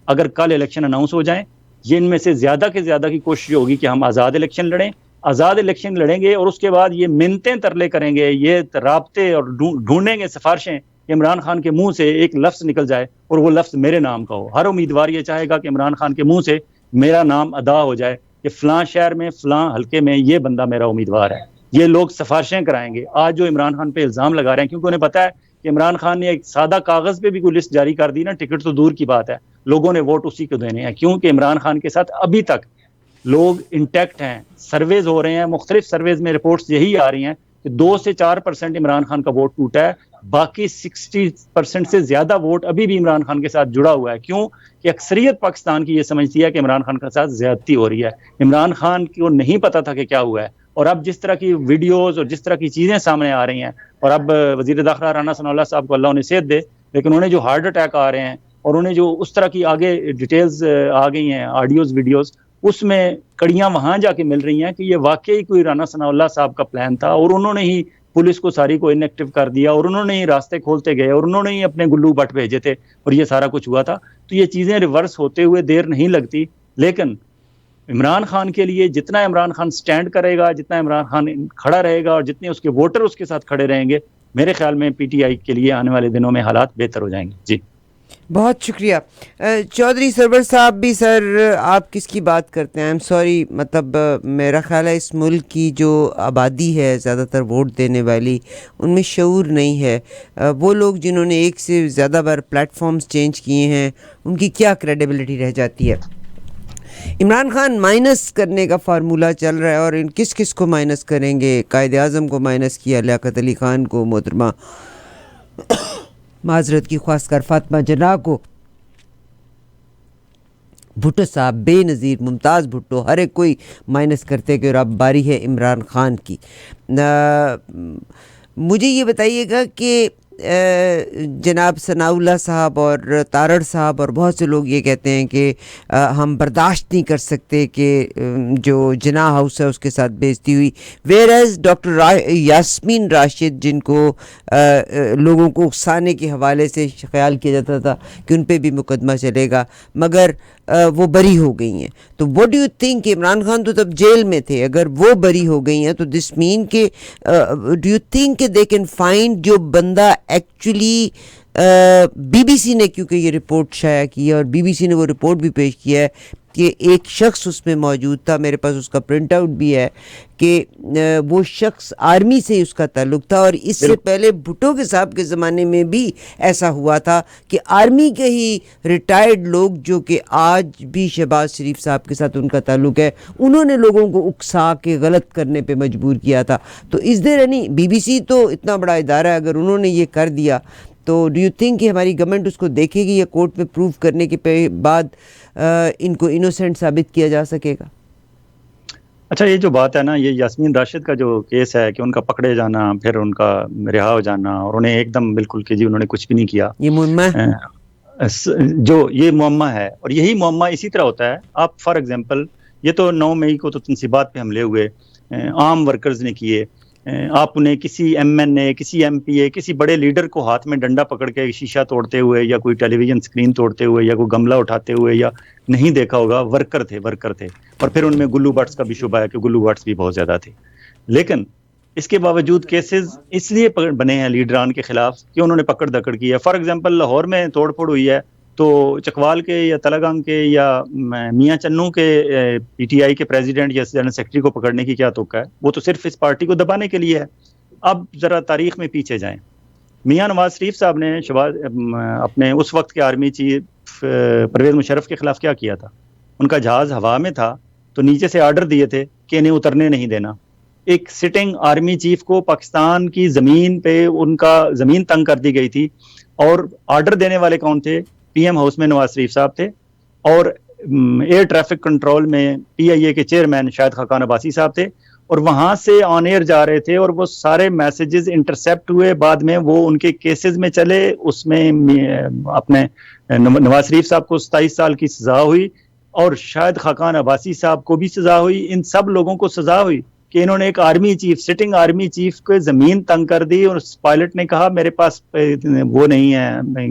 اگر کل الیکشن اناؤنس ہو جائیں, یہ ان میں سے زیادہ کے زیادہ کی کوشش ہوگی کہ ہم آزاد الیکشن لڑیں. آزاد الیکشن لڑیں گے اور اس کے بعد یہ منتیں ترلے کریں گے, یہ رابطے اور ڈھونڈیں گے سفارشیں کہ عمران خان کے منہ سے ایک لفظ نکل جائے اور وہ لفظ میرے نام کا ہو. ہر امیدوار یہ چاہے گا کہ عمران خان کے منہ سے میرا نام ادا ہو جائے کہ فلاں شہر میں فلاں حلقے میں یہ بندہ میرا امیدوار ہے. یہ لوگ سفارشیں کرائیں گے. آج جو عمران خان پہ الزام لگا رہے ہیں کیونکہ انہیں پتا ہے کہ عمران خان نے ایک سادہ کاغذ پہ بھی کوئی لسٹ جاری کر دی نا, ٹکٹ تو دور کی بات ہے, لوگوں نے ووٹ اسی کو دینے ہیں, کیونکہ عمران خان کے ساتھ ابھی تک لوگ انٹیکٹ ہیں. سرویز ہو رہے ہیں, مختلف سرویز میں رپورٹس یہی آ رہی ہیں کہ 2 سے 4% عمران خان کا ووٹ ٹوٹا ہے, باقی 60% سے زیادہ ووٹ ابھی بھی عمران خان کے ساتھ جڑا ہوا ہے. کیوں کہ اکثریت پاکستان کی یہ سمجھتی ہے کہ عمران خان کے ساتھ زیادتی ہو رہی ہے. عمران خان کو نہیں پتا تھا کہ کیا ہوا ہے, اور اب جس طرح کی ویڈیوز اور جس طرح کی چیزیں سامنے آ رہی ہیں, اور اب وزیر داخلہ رانا ثناء اللہ صاحب کو اللہ انہیں صحت دے, لیکن انہیں جو ہارٹ اٹیک آ رہے ہیں اور انہیں جو اس طرح کی آگے ڈیٹیلز آ گئی ہیں, آڈیوز ویڈیوز, اس میں کڑیاں وہاں جا کے مل رہی ہیں کہ یہ واقعی کوئی رانا ثناء اللہ صاحب کا پلان تھا, اور انہوں نے ہی پولیس کو ساری کو انیکٹیو کر دیا, اور انہوں نے ہی راستے کھولتے گئے, اور انہوں نے ہی اپنے گلو بٹ بھیجے تھے, اور یہ سارا کچھ ہوا تھا. تو یہ چیزیں ریورس ہوتے ہوئے دیر نہیں لگتی. لیکن عمران خان کے لیے جتنا عمران خان سٹینڈ کرے گا, جتنا عمران خان کھڑا رہے گا, اور جتنے اس کے ووٹر اس کے ساتھ کھڑے رہیں گے, میرے خیال میں پی ٹی آئی کے لیے آنے والے دنوں میں حالات بہتر ہو جائیں گے. جی بہت شکریہ. چودھری سرور صاحب بھی سر, آپ کس کی بات کرتے ہیں؟ آئی ایم سوری, مطلب میرا خیال ہے اس ملک کی جو آبادی ہے زیادہ تر ووٹ دینے والی, ان میں شعور نہیں ہے. وہ لوگ جنہوں نے ایک سے زیادہ بار پلیٹ فارمز چینج کیے ہیں, ان کی کیا کریڈیبلٹی رہ جاتی ہے؟ عمران خان مائنس کرنے کا فارمولہ چل رہا ہے, اور ان کس کس کو مائنس کریں گے؟ قائد اعظم کو مائنس کیا, لیاقت علی خان کو, محترمہ معذرت کی خواست کر فاطمہ جناح کو, بھٹو صاحب, بے نظیر ممتاز بھٹو, ہر ایک کوئی مائنس کرتے کہ اور اب باری ہے عمران خان کی. مجھے یہ بتائیے گا کہ جناب ثناء اللہ صاحب اور تارڑ صاحب اور بہت سے لوگ یہ کہتے ہیں کہ ہم برداشت نہیں کر سکتے کہ جو جناح ہاؤس ہے اس کے ساتھ بےعزتی ہوئی, where as doctor Yasmin Rashid, جن کو لوگوں کو اکسانے کے حوالے سے خیال کیا جاتا تھا کہ ان پہ بھی مقدمہ چلے گا, مگر وہ بری ہو گئی ہیں. تو واٹ ڈو یو تھنک کہ عمران خان تو تب جیل میں تھے, اگر وہ بری ہو گئی ہیں تو دس مین کہ ڈو یو تھنک کہ دے کین فائنڈ جو بندہ ایکچولی بی بی سی نے, کیونکہ یہ رپورٹ شائع کی ہے اور بی بی سی نے وہ رپورٹ بھی پیش کیا ہے کہ ایک شخص اس میں موجود تھا, میرے پاس اس کا پرنٹ آؤٹ بھی ہے, کہ وہ شخص آرمی سے اس کا تعلق تھا, اور اس سے پہلے بھٹو کے صاحب کے زمانے میں بھی ایسا ہوا تھا کہ آرمی کے ہی ریٹائرڈ لوگ جو کہ آج بھی شہباز شریف صاحب کے ساتھ ان کا تعلق ہے, انہوں نے لوگوں کو اکسا کے غلط کرنے پہ مجبور کیا تھا. تو اس دیر نہیں, بی بی سی تو اتنا بڑا ادارہ ہے, اگر انہوں نے یہ کر دیا تو ڈو یو تھنک کہ ہماری گورنمنٹ اس کو دیکھے گی یا کورٹ میں پروف کرنے کے بعد ان کو انوسینٹ ثابت کیا جا سکے گا؟ اچھا, یہ جو بات ہے نا, یہ یاسمین راشد کا جو کیس ہے کہ ان کا پکڑے جانا, پھر ان کا رہا ہو جانا, اور انہیں ایک دم بالکل کہ جی انہوں نے کچھ بھی نہیں کیا, یہ معمہ جو یہ معمہ ہے, اور یہی معمہ اسی طرح ہوتا ہے. آپ فار ایگزامپل, یہ تو 9 مئی کو تو تنصیبات پہ حملے ہوئے, عام ورکرز نے کیے, آپ نے کسی ایم این اے, کسی ایم پی اے, کسی بڑے لیڈر کو ہاتھ میں ڈنڈا پکڑ کے شیشہ توڑتے ہوئے, یا کوئی ٹیلی ویژن اسکرین توڑتے ہوئے, یا کوئی گملہ اٹھاتے ہوئے یا نہیں دیکھا ہوگا. ورکر تھے. اور پھر ان میں گلو بٹس کا بھی شبہ ہے کہ گلو بٹس بھی بہت زیادہ تھے. لیکن اس کے باوجود کیسز اس لیے بنے ہیں لیڈران کے خلاف کہ انہوں نے پکڑ دکڑ کی ہے. فار ایگزامپل لاہور میں توڑ پھوڑ ہوئی ہے, تو چکوال کے یا تلگنگ کے یا میاں چنو کے پی ٹی آئی کے پریزیڈنٹ یا جنرل سیکرٹری کو پکڑنے کی کیا توقع ہے؟ وہ تو صرف اس پارٹی کو دبانے کے لیے ہے. اب ذرا تاریخ میں پیچھے جائیں. میاں نواز شریف صاحب نے اپنے اس وقت کے آرمی چیف پرویز مشرف کے خلاف کیا کیا تھا؟ ان کا جہاز ہوا میں تھا تو نیچے سے آرڈر دیے تھے کہ انہیں اترنے نہیں دینا. ایک سٹنگ آرمی چیف کو پاکستان کی زمین پہ ان کا زمین تنگ کر دی گئی تھی, اور آرڈر دینے والے کون تھے؟ پی ایم ہاؤس میں نواز شریف صاحب تھے, اور ایئر ٹریفک کنٹرول میں پی آئی اے کے چیئرمین شاہد خاقان عباسی صاحب تھے, اور وہاں سے آن ایئر جا رہے تھے, اور وہ سارے میسیجز انٹرسیپٹ ہوئے, بعد میں وہ ان کے کیسز میں چلے. اس میں اپنے نواز شریف صاحب کو 27 سال کی سزا ہوئی, اور شاہد خاقان عباسی صاحب کو بھی سزا ہوئی. ان سب لوگوں کو سزا ہوئی کہ انہوں نے ایک army chief, sitting army chief کو زمین تنگ کر دی, اور پائلٹ نے کہا میرے پاس وہ نہیں ہے,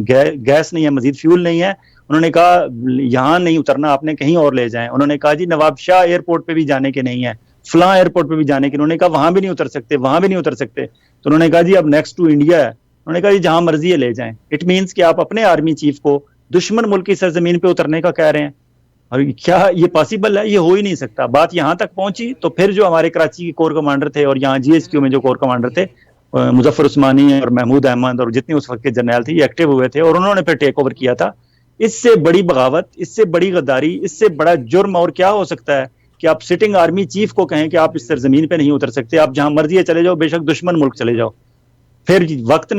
گیس نہیں ہے, مزید فیول نہیں ہے. انہوں نے کہا یہاں نہیں اترنا, آپ نے کہیں اور لے جائیں. انہوں نے کہا جی نواب شاہ ایئرپورٹ پہ بھی جانے کے نہیں ہے, فلاں ایئرپورٹ پہ بھی جانے کے. انہوں نے کہا وہاں بھی نہیں اتر سکتے, وہاں بھی نہیں اتر سکتے. تو انہوں نے کہا جی اب نیکسٹ ٹو انڈیا ہے, انہوں نے کہا جہاں مرضی ہے لے جائیں. اٹ مینس کہ آپ اپنے آرمی چیف کو دشمن ملک کی سرزمین پہ اترنے کا کہہ رہے ہیں, اور کیا یہ پاسبل ہے؟ یہ ہو ہی نہیں سکتا. بات یہاں تک پہنچی تو پھر جو ہمارے کراچی کے کور کمانڈر تھے اور یہاں جی ایس کیو میں جو کور کمانڈر تھے مظفر عثمانی اور محمود احمد اور جتنے اس وقت کے جرنیل تھے, یہ ایکٹیو ہوئے تھے اور انہوں نے پھر ٹیک اوور کیا تھا. اس سے بڑی بغاوت, اس سے بڑی غداری, اس سے بڑا جرم اور کیا ہو سکتا ہے کہ آپ سٹنگ آرمی چیف کو کہیں کہ آپ اس سرزمین پہ نہیں اتر سکتے, آپ جہاں مرضی ہے چلے جاؤ, بے شک دشمن ملک چلے جاؤ. پھر وقت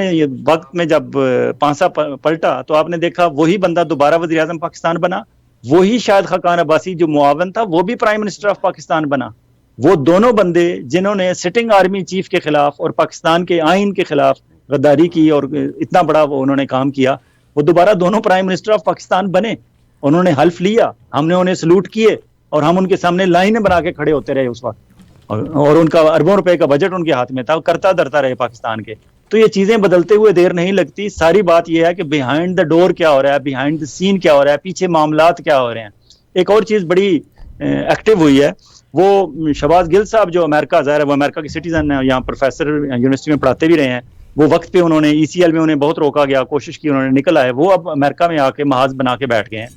میں جب پانسا پلٹا تو آپ نے دیکھا وہی بندہ دوبارہ وزیر اعظم پاکستان بنا, وہی شاہد خاقان عباسی جو معاون تھا وہ بھی پرائم منسٹر آف پاکستان بنا. وہ دونوں بندے جنہوں نے سٹنگ آرمی چیف کے خلاف اور پاکستان کے آئین کے خلاف غداری کی اور اتنا بڑا انہوں نے کام کیا, وہ دوبارہ دونوں پرائم منسٹر آف پاکستان بنے. انہوں نے حلف لیا, ہم نے انہیں سلوٹ کیے اور ہم ان کے سامنے لائنیں بنا کے کھڑے ہوتے رہے اس وقت, اور ان کا اربوں روپے کا بجٹ ان کے ہاتھ میں تھا, کرتا دھرتا رہے پاکستان کے. تو یہ چیزیں بدلتے ہوئے دیر نہیں لگتی. ساری بات یہ ہے کہ بیہائنڈ دا ڈور کیا ہو رہا ہے, بیہائنڈ دا سین کیا ہو رہا ہے, پیچھے معاملات کیا ہو رہے ہیں. ایک اور چیز بڑی ایکٹیو ہوئی ہے, وہ شہباز گل صاحب جو امریکہ ظاہر ہے وہ امریکہ کے سٹیزن ہیں, یہاں پروفیسر یونیورسٹی میں پڑھاتے بھی رہے ہیں. وہ وقت پہ انہوں نے ای سی ایل میں انہیں بہت روکا گیا, کوشش کی, انہوں نے نکل آئے. وہ اب امریکہ میں آ کے محاذ بنا کے بیٹھ گئے ہیں.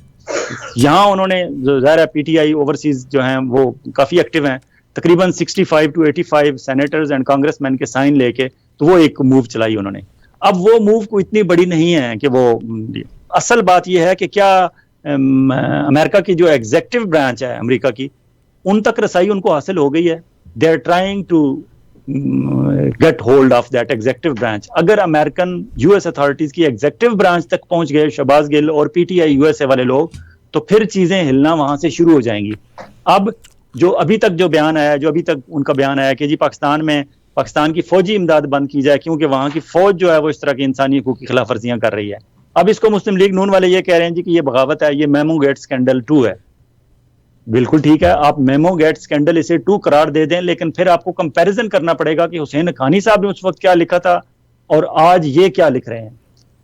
یہاں انہوں نے ظاہر ہے پی ٹی آئی اوورسیز جو ہیں وہ کافی ایکٹیو ہیں, تقریباً 65 to 85 سینیٹرز اینڈ کانگریس مین کے سائن لے کے تو وہ ایک موو چلائی انہوں نے. اب وہ موو کو اتنی بڑی نہیں ہے کہ وہ, اصل بات یہ ہے کہ کیا امریکہ کی جو ایگزیکٹو برانچ ہے امریکہ کی, ان تک رسائی ان کو حاصل ہو گئی ہے. They are trying to get hold of that executive branch. اگر امریکن یو ایس اتھارٹیز کی ایگزیکٹو برانچ تک پہنچ گئے شہباز گل اور P T I U S A والے لوگ, تو پھر چیزیں ہلنا وہاں سے شروع ہو جائیں گی. اب جو ابھی تک جو بیان آیا, جو ابھی تک ان کا بیان آیا کہ جی پاکستان کی فوجی امداد بند کی جائے کیونکہ وہاں کی فوج جو ہے وہ اس طرح کی انسانی حقوق کی خلاف ورزیاں کر رہی ہے. اب اس کو مسلم لیگ نون والے یہ کہہ رہے ہیں جی کہ یہ بغاوت ہے, یہ میمو گیٹ اسکینڈل 2 ہے. بالکل ٹھیک ہے, آپ میمو گیٹ اسکینڈل اسے 2 قرار دے دیں, لیکن پھر آپ کو کمپیریزن کرنا پڑے گا کہ حسین حقانی صاحب نے اس وقت کیا لکھا تھا اور آج یہ کیا لکھ رہے ہیں.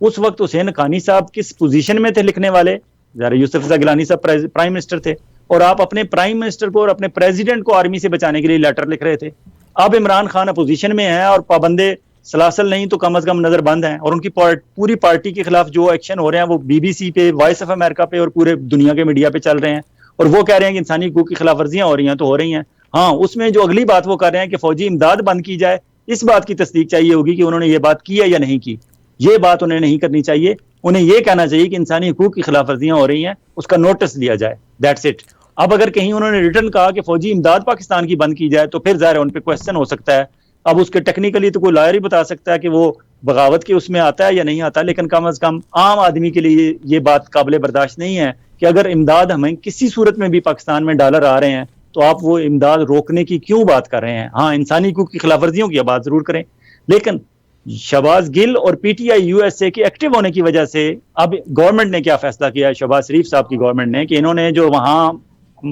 اس وقت حسین حقانی صاحب کس پوزیشن میں تھے لکھنے والے, ذرا یوسف رضا گیلانی صاحب پرائم منسٹر تھے, اور آپ اپنے پرائم منسٹر کو اور اپنے پریزیڈنٹ کو آرمی سے بچانے کے لیے لیٹر لکھ رہے تھے. اب عمران خان اپوزیشن میں ہیں اور پابندے سلاسل نہیں تو کم از کم نظر بند ہیں, اور ان کی پوری پارٹی کے خلاف جو ایکشن ہو رہے ہیں وہ بی بی سی پہ, وائس آف امریکہ پہ اور پورے دنیا کے میڈیا پہ چل رہے ہیں, اور وہ کہہ رہے ہیں کہ انسانی حقوق کی خلاف ورزیاں ہو رہی ہیں تو ہو رہی ہیں. ہاں, اس میں جو اگلی بات وہ کر رہے ہیں کہ فوجی امداد بند کی جائے, اس بات کی تصدیق چاہیے ہوگی کہ انہوں نے یہ بات کی ہے یا نہیں کی. یہ بات انہیں نہیں کرنی چاہیے, انہیں یہ کہنا چاہیے کہ انسانی حقوق کی خلاف ورزیاں ہو رہی ہیں, اس کا نوٹس دیا جائے, دیٹس اٹ. اب اگر کہیں انہوں نے ریٹرن کہا کہ فوجی امداد پاکستان کی بند کی جائے تو پھر ظاہر ہے ان پہ کوشچن ہو سکتا ہے. اب اس کے ٹیکنیکلی تو کوئی لائر ہی بتا سکتا ہے کہ وہ بغاوت کے اس میں آتا ہے یا نہیں آتا, لیکن کم از کم عام آدمی کے لیے یہ بات قابل برداشت نہیں ہے کہ اگر امداد ہمیں کسی صورت میں بھی پاکستان میں ڈالر آ رہے ہیں تو آپ وہ امداد روکنے کی کیوں بات کر رہے ہیں. ہاں, انسانی حقوق کی خلاف ورزیوں کی بات ضرور کریں, لیکن شہباز گل اور P T I U S اے کے ایکٹیو ہونے کی وجہ سے اب گورنمنٹ نے کیا فیصلہ کیا ہے, شہباز شریف صاحب کی گورنمنٹ نے, کہ انہوں نے جو وہاں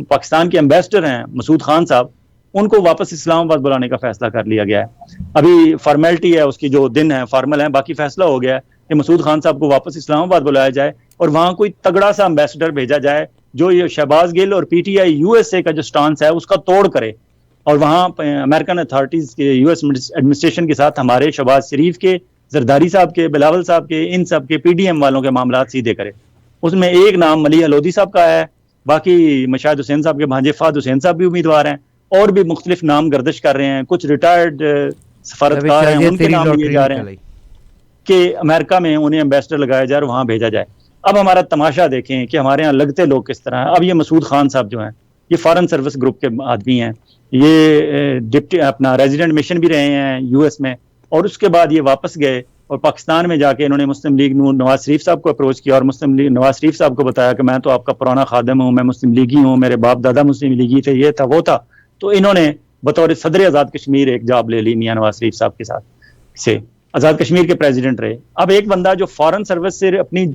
پاکستان کے ایمبیسڈر ہیں مسعود خان صاحب, ان کو واپس اسلام آباد بلانے کا فیصلہ کر لیا گیا ہے. ابھی فارمیلٹی ہے, اس کی جو دن ہے فارمل ہیں, باقی فیصلہ ہو گیا ہے کہ مسعود خان صاحب کو واپس اسلام آباد بلایا جائے اور وہاں کوئی تگڑا سا ایمبیسڈر بھیجا جائے جو یہ شہباز گل اور P T I U S اے کا جو سٹانس ہے اس کا توڑ کرے, اور وہاں امریکن اتھارٹیز کے یو ایس ایڈمنسٹریشن کے ساتھ ہمارے شہباز شریف کے, زرداری صاحب کے, بلاول صاحب کے, ان سب کے, پی ڈی ایم والوں کے معاملات سیدھے کرے. اس میں ایک نام ملیح لودھی صاحب کا ہے, باقی مشاہد حسین صاحب کے بھانجے فہد حسین صاحب بھی امیدوار ہیں, اور بھی مختلف نام گردش کر رہے ہیں, کچھ ریٹائرڈ سفارتکار ہیں ان کے نام لیے جا رہے ہیں کہ امریکہ میں انہیں ایمبیسڈر لگایا جائے اور وہاں بھیجا جائے. اب ہمارا تماشا دیکھیں کہ ہمارے ہاں لگتے لوگ کس طرح ہیں. اب یہ مسعود خان صاحب جو ہیں یہ فارن سروس گروپ کے آدمی ہیں, یہ ڈپٹی اپنا ریزیڈنٹ مشن بھی رہے ہیں یو ایس میں, اور اس کے بعد یہ واپس گئے اور پاکستان میں جا کے انہوں نے مسلم لیگ نواز شریف صاحب کو اپروچ کیا اور مسلم لیگ نواز شریف صاحب کو بتایا کہ میں تو آپ کا پرانا خادم ہوں, میں مسلم لیگی ہوں, میرے باپ دادا مسلم لیگی تھے, یہ تھا وہ تھا. تو انہوں نے بطور صدر آزاد کشمیر ایک جاب لے لی میاں نواز شریف صاحب کے ساتھ سے, آزاد کشمیر کے پریزیڈنٹ رہے. اب ایک بندہ جو فارن سروس سے اپنی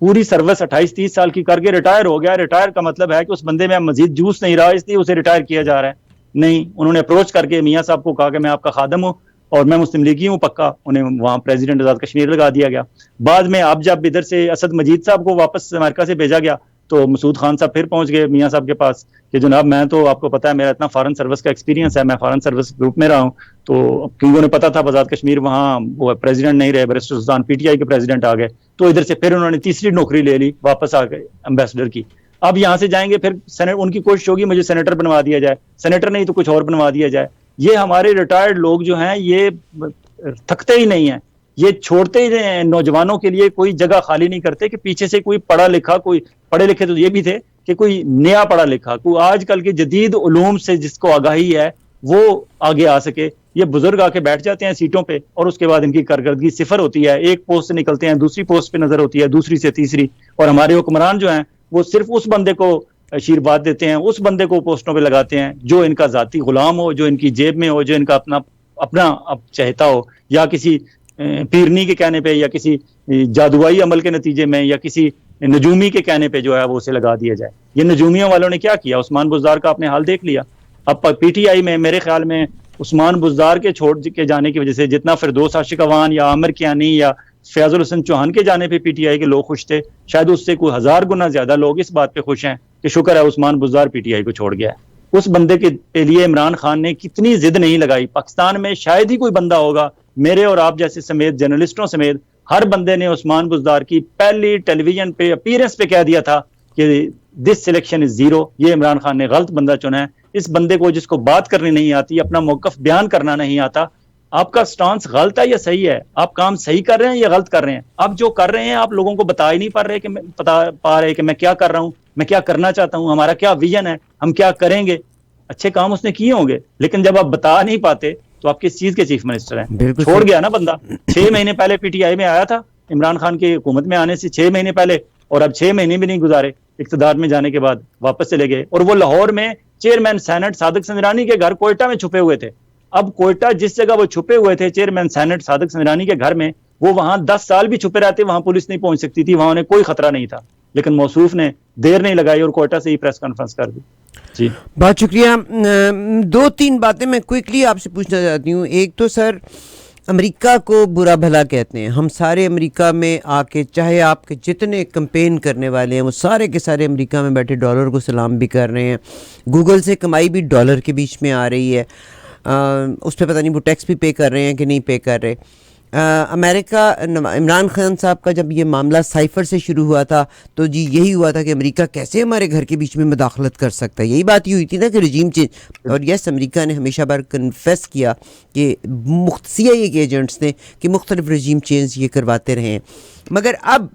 پوری سروس 28-30 سال کی کر کے ریٹائر ہو گیا, ریٹائر کا مطلب ہے کہ اس بندے میں مزید جوس نہیں رہا, اس لیے اسے ریٹائر کیا جا رہا ہے. نہیں, انہوں نے اپروچ کر کے میاں صاحب کو کہا کہ میں آپ کا خادم ہوں اور میں مسلم لیگی ہوں پکا, انہیں وہاں پریزیڈنٹ آزاد کشمیر لگا دیا گیا. بعد میں اب جب ادھر سے اسد مجید صاحب کو واپس امریکہ سے بھیجا گیا تو مسعود خان صاحب پھر پہنچ گئے میاں صاحب کے پاس کہ جناب میں تو آپ کو پتا ہے میرا اتنا فارن سروس کا ایکسپیرینس ہے, میں فارن سروس گروپ میں رہا ہوں, تو کیونکہ انہیں پتا تھا آزاد کشمیر وہاں وہ پریزیڈنٹ نہیں رہے, بیرسٹر سلطان پی ٹی آئی کے پریزیڈنٹ آ گئے, تو ادھر سے پھر انہوں نے تیسری نوکری لے لی, واپس آ گئے امبیسڈر کی. اب یہاں سے جائیں گے پھر ان کی کوشش ہوگی مجھے سینیٹر بنوا دیا جائے, سینیٹر نہیں تو کچھ اور بنوا دیا جائے. یہ ہمارے ریٹائرڈ لوگ جو ہیں یہ تھکتے ہی نہیں ہیں, یہ چھوڑتے ہی ہیں, نوجوانوں کے لیے کوئی جگہ خالی نہیں کرتے کہ پیچھے سے کوئی پڑھا لکھا, کوئی پڑھے لکھے تو یہ بھی تھے کہ کوئی نیا پڑھا لکھا, کوئی آج کل کے جدید علوم سے جس کو آگاہی ہے وہ آگے آ سکے. یہ بزرگ آ کے بیٹھ جاتے ہیں سیٹوں پہ اور اس کے بعد ان کی کارکردگی صفر ہوتی ہے, ایک پوسٹ سے نکلتے ہیں دوسری پوسٹ پہ نظر ہوتی ہے, دوسری سے تیسری, اور ہمارے حکمران جو ہیں وہ صرف اس بندے کو آشیرواد دیتے ہیں, اس بندے کو پوسٹوں پہ لگاتے ہیں جو ان کا ذاتی غلام ہو, جو ان کی جیب میں ہو, جو ان کا اپنا چہتا ہو, یا کسی پیرنی کے کہنے پہ, یا کسی جادوائی عمل کے نتیجے میں, یا کسی نجومی کے کہنے پہ جو ہے وہ اسے لگا دیا جائے. یہ نجومیوں والوں نے کیا کیا, عثمان بزدار کا آپ نے حال دیکھ لیا. اب پی ٹی آئی میں میرے خیال میں عثمان بزدار کے چھوڑ کے جانے کی وجہ سے جتنا فردوس عاشق اوان یا عامر کیانی یا فیاض الحسن چوہان کے جانے پہ پی ٹی آئی کے لوگ خوش تھے, شاید اس سے کوئی 1000 گنا زیادہ لوگ اس بات پہ خوش ہیں کہ شکر ہے عثمان بزدار پی ٹی آئی کو چھوڑ گیا ہے. اس بندے کے لیے عمران خان نے کتنی ضد نہیں لگائی. پاکستان میں شاید ہی کوئی بندہ ہوگا, میرے اور آپ جیسے سمیت جرنلسٹوں سمیت ہر بندے نے عثمان بزدار کی پہلی ٹیلی ویژن پہ اپیرنس پہ کہہ دیا تھا کہ دس سلیکشن از زیرو, یہ عمران خان نے غلط بندہ چنا ہے. اس بندے کو جس کو بات کرنی نہیں آتی, اپنا موقف بیان کرنا نہیں آتا, آپ کا سٹانس غلط ہے یا صحیح ہے, آپ کام صحیح کر رہے ہیں یا غلط کر رہے ہیں, آپ جو کر رہے ہیں آپ لوگوں کو بتا ہی نہیں پا رہے کہ میں کیا کر رہا ہوں, میں کیا کرنا چاہتا ہوں, ہمارا کیا ویژن ہے, ہم کیا کریں گے. اچھے کام اس نے کیے ہوں گے لیکن جب آپ بتا نہیں پاتے تو آپ کس چیز کے چیف منسٹر ہیں. چھوڑ گیا نا بندہ, 6 مہینے پہلے پی ٹی آئی میں آیا تھا عمران خان کی حکومت میں آنے سے 6 مہینے پہلے, اور اب 6 مہینے بھی نہیں گزارے اقتدار میں جانے کے بعد واپس چلے گئے. اور وہ لاہور میں چیئرمین سینٹ صادق سنجرانی کے گھر کوئٹہ میں چھپے ہوئے تھے. اب کوئٹہ جس جگہ وہ چھپے ہوئے تھے چیئرمین سینٹ صادق سنجرانی کے گھر میں, وہ وہاں 10 سال بھی چھپے رہتے, وہاں پولیس نہیں پہنچ سکتی تھی, وہاں انہیں کوئی خطرہ نہیں تھا, لیکن موصوف نے دیر نہیں لگائی اور کوئٹہ سے ہی پریس کانفرنس کر دی. جی بہت شکریہ. 2-3 باتیں میں کوئکلی آپ سے پوچھنا چاہتی ہوں. ایک تو سر امریکہ کو برا بھلا کہتے ہیں, ہم سارے امریکہ میں آ کے, چاہے آپ کے جتنے کمپین کرنے والے ہیں وہ سارے کے سارے امریکہ میں بیٹھے ڈالر کو سلام بھی کر رہے ہیں. گوگل سے کمائی بھی ڈالر کے بیچ میں آ رہی ہے, اس پہ پتہ نہیں وہ ٹیکس بھی پے کر رہے ہیں کہ نہیں پے کر رہے. امریکہ, عمران خان صاحب کا جب یہ معاملہ سائفر سے شروع ہوا تھا تو جی یہی ہوا تھا کہ امریکہ کیسے ہمارے گھر کے بیچ میں مداخلت کر سکتا ہے, یہی بات ہی ہوئی تھی نا کہ رجیم چینج. اور یس امریکہ نے ہمیشہ بار کنفیس کیا کہ سی آئی اے کے ایجنٹس نے کہ مختلف رجیم چینج یہ کرواتے رہے ہیں. مگر اب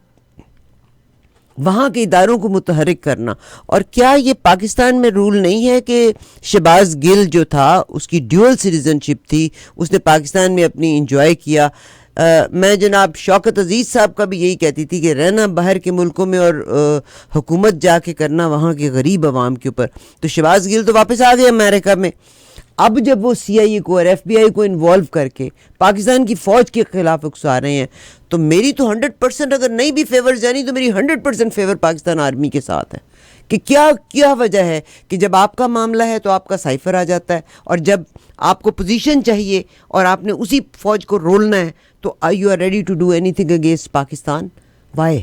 وہاں کے اداروں کو متحرک کرنا, اور کیا یہ پاکستان میں رول نہیں ہے کہ شہباز گل جو تھا اس کی ڈیول سٹیزن شپ تھی, اس نے پاکستان میں اپنی انجوائے کیا. میں جناب شوکت عزیز صاحب کا بھی یہی کہتی تھی کہ رہنا باہر کے ملکوں میں اور حکومت جا کے کرنا وہاں کے غریب عوام کے اوپر. تو شہباز گل تو واپس آ گئے امریکہ میں. اب جب وہ سی آئی اے کو اور ایف بی آئی کو انوالو کر کے پاکستان کی فوج کے خلاف اکسا رہے ہیں, تو میری تو 100% اگر نہیں بھی فیور جانی تو میری 100% فیور پاکستان آرمی کے ساتھ ہے. کہ کیا وجہ ہے کہ جب آپ کا معاملہ ہے تو آپ کا سائفر آ جاتا ہے, اور جب آپ کو پوزیشن چاہیے اور آپ نے اسی فوج کو رولنا ہے تو you are ready to do anything against Pakistan. Why?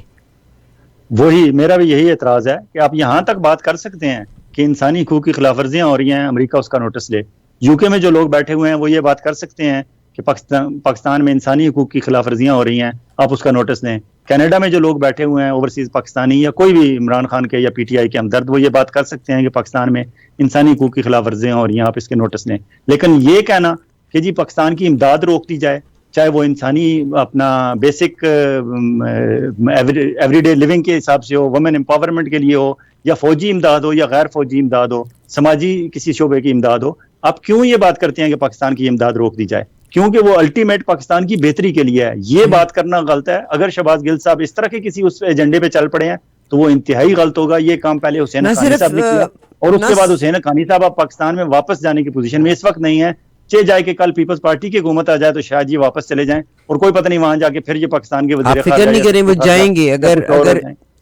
وہی میرا بھی یہی اعتراض ہے کہ آپ یہاں تک بات کر سکتے ہیں کہ انسانی حقوق کی خلاف ورزیاں ہو رہی ہیں, امریکہ اس کا نوٹس لے. یو کے میں جو لوگ بیٹھے ہوئے ہیں وہ یہ بات کر سکتے ہیں کہ پاکستان میں انسانی حقوق کی خلاف ورزیاں ہو رہی ہیں, آپ اس کا نوٹس لیں. کینیڈا میں جو لوگ بیٹھے ہوئے ہیں اوورسیز پاکستانی یا کوئی بھی عمران خان کے یا پی ٹی آئی کے ہمدرد, وہ یہ بات کر سکتے ہیں کہ پاکستان میں انسانی حقوق کی خلاف ورزیاں ہو رہی ہیں, آپ اس کے نوٹس لیں. لیکن یہ کہنا کہ جی پاکستان کی امداد روک دی جائے, چاہے وہ انسانی اپنا بیسک ایوری ڈے لیونگ کے حساب سے ہو, وومن امپاورمنٹ کے لیے ہو, یا فوجی امداد ہو یا غیر فوجی امداد ہو, سماجی کسی شعبے کی امداد ہو, آپ کیوں یہ بات کرتے ہیں کہ پاکستان کی امداد روک دی جائے؟ کیونکہ وہ الٹیمیٹ پاکستان کی بہتری کے لیے ہے. یہ بات کرنا غلط ہے. اگر شہباز گل صاحب اس طرح کے کسی اس ایجنڈے پہ چل پڑے ہیں تو وہ انتہائی غلط ہوگا. یہ کام پہلے حسین حقانی صاحب نے کیا, اور اس کے بعد حسین حقانی صاحب اب پاکستان میں واپس جانے کی پوزیشن میں اس وقت نہیں ہے. جائے کہ کل پیپلز پارٹی کی حکومت آ جائے تو شاید یہ واپس چلے جائیں, اور کوئی پتہ نہیں وہاں جا کے پھر یہ پاکستان کے وزیر خارجہ, فکر نہیں کریں وہ جائیں گے. اگر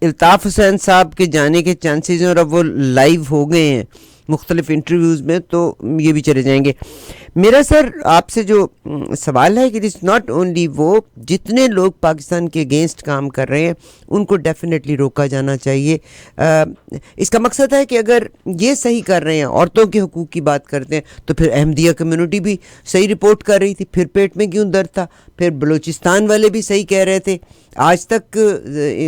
الطاف حسین صاحب کے جانے کے چانسز ہیں اور اب وہ لائیو ہو گئے ہیں مختلف انٹرویوز میں، تو یہ بھی چلے جائیں گے. میرا سر آپ سے جو سوال ہے کہ دس ناٹ اونلی وہ جتنے لوگ پاکستان کے اگینسٹ کام کر رہے ہیں ان کو ڈیفینیٹلی روکا جانا چاہیے. اس کا مقصد ہے کہ اگر یہ صحیح کر رہے ہیں، عورتوں کے حقوق کی بات کرتے ہیں، تو پھر احمدیہ کمیونٹی بھی صحیح رپورٹ کر رہی تھی، پھر پیٹ میں کیوں درد تھا؟ پھر بلوچستان والے بھی صحیح کہہ رہے تھے. آج تک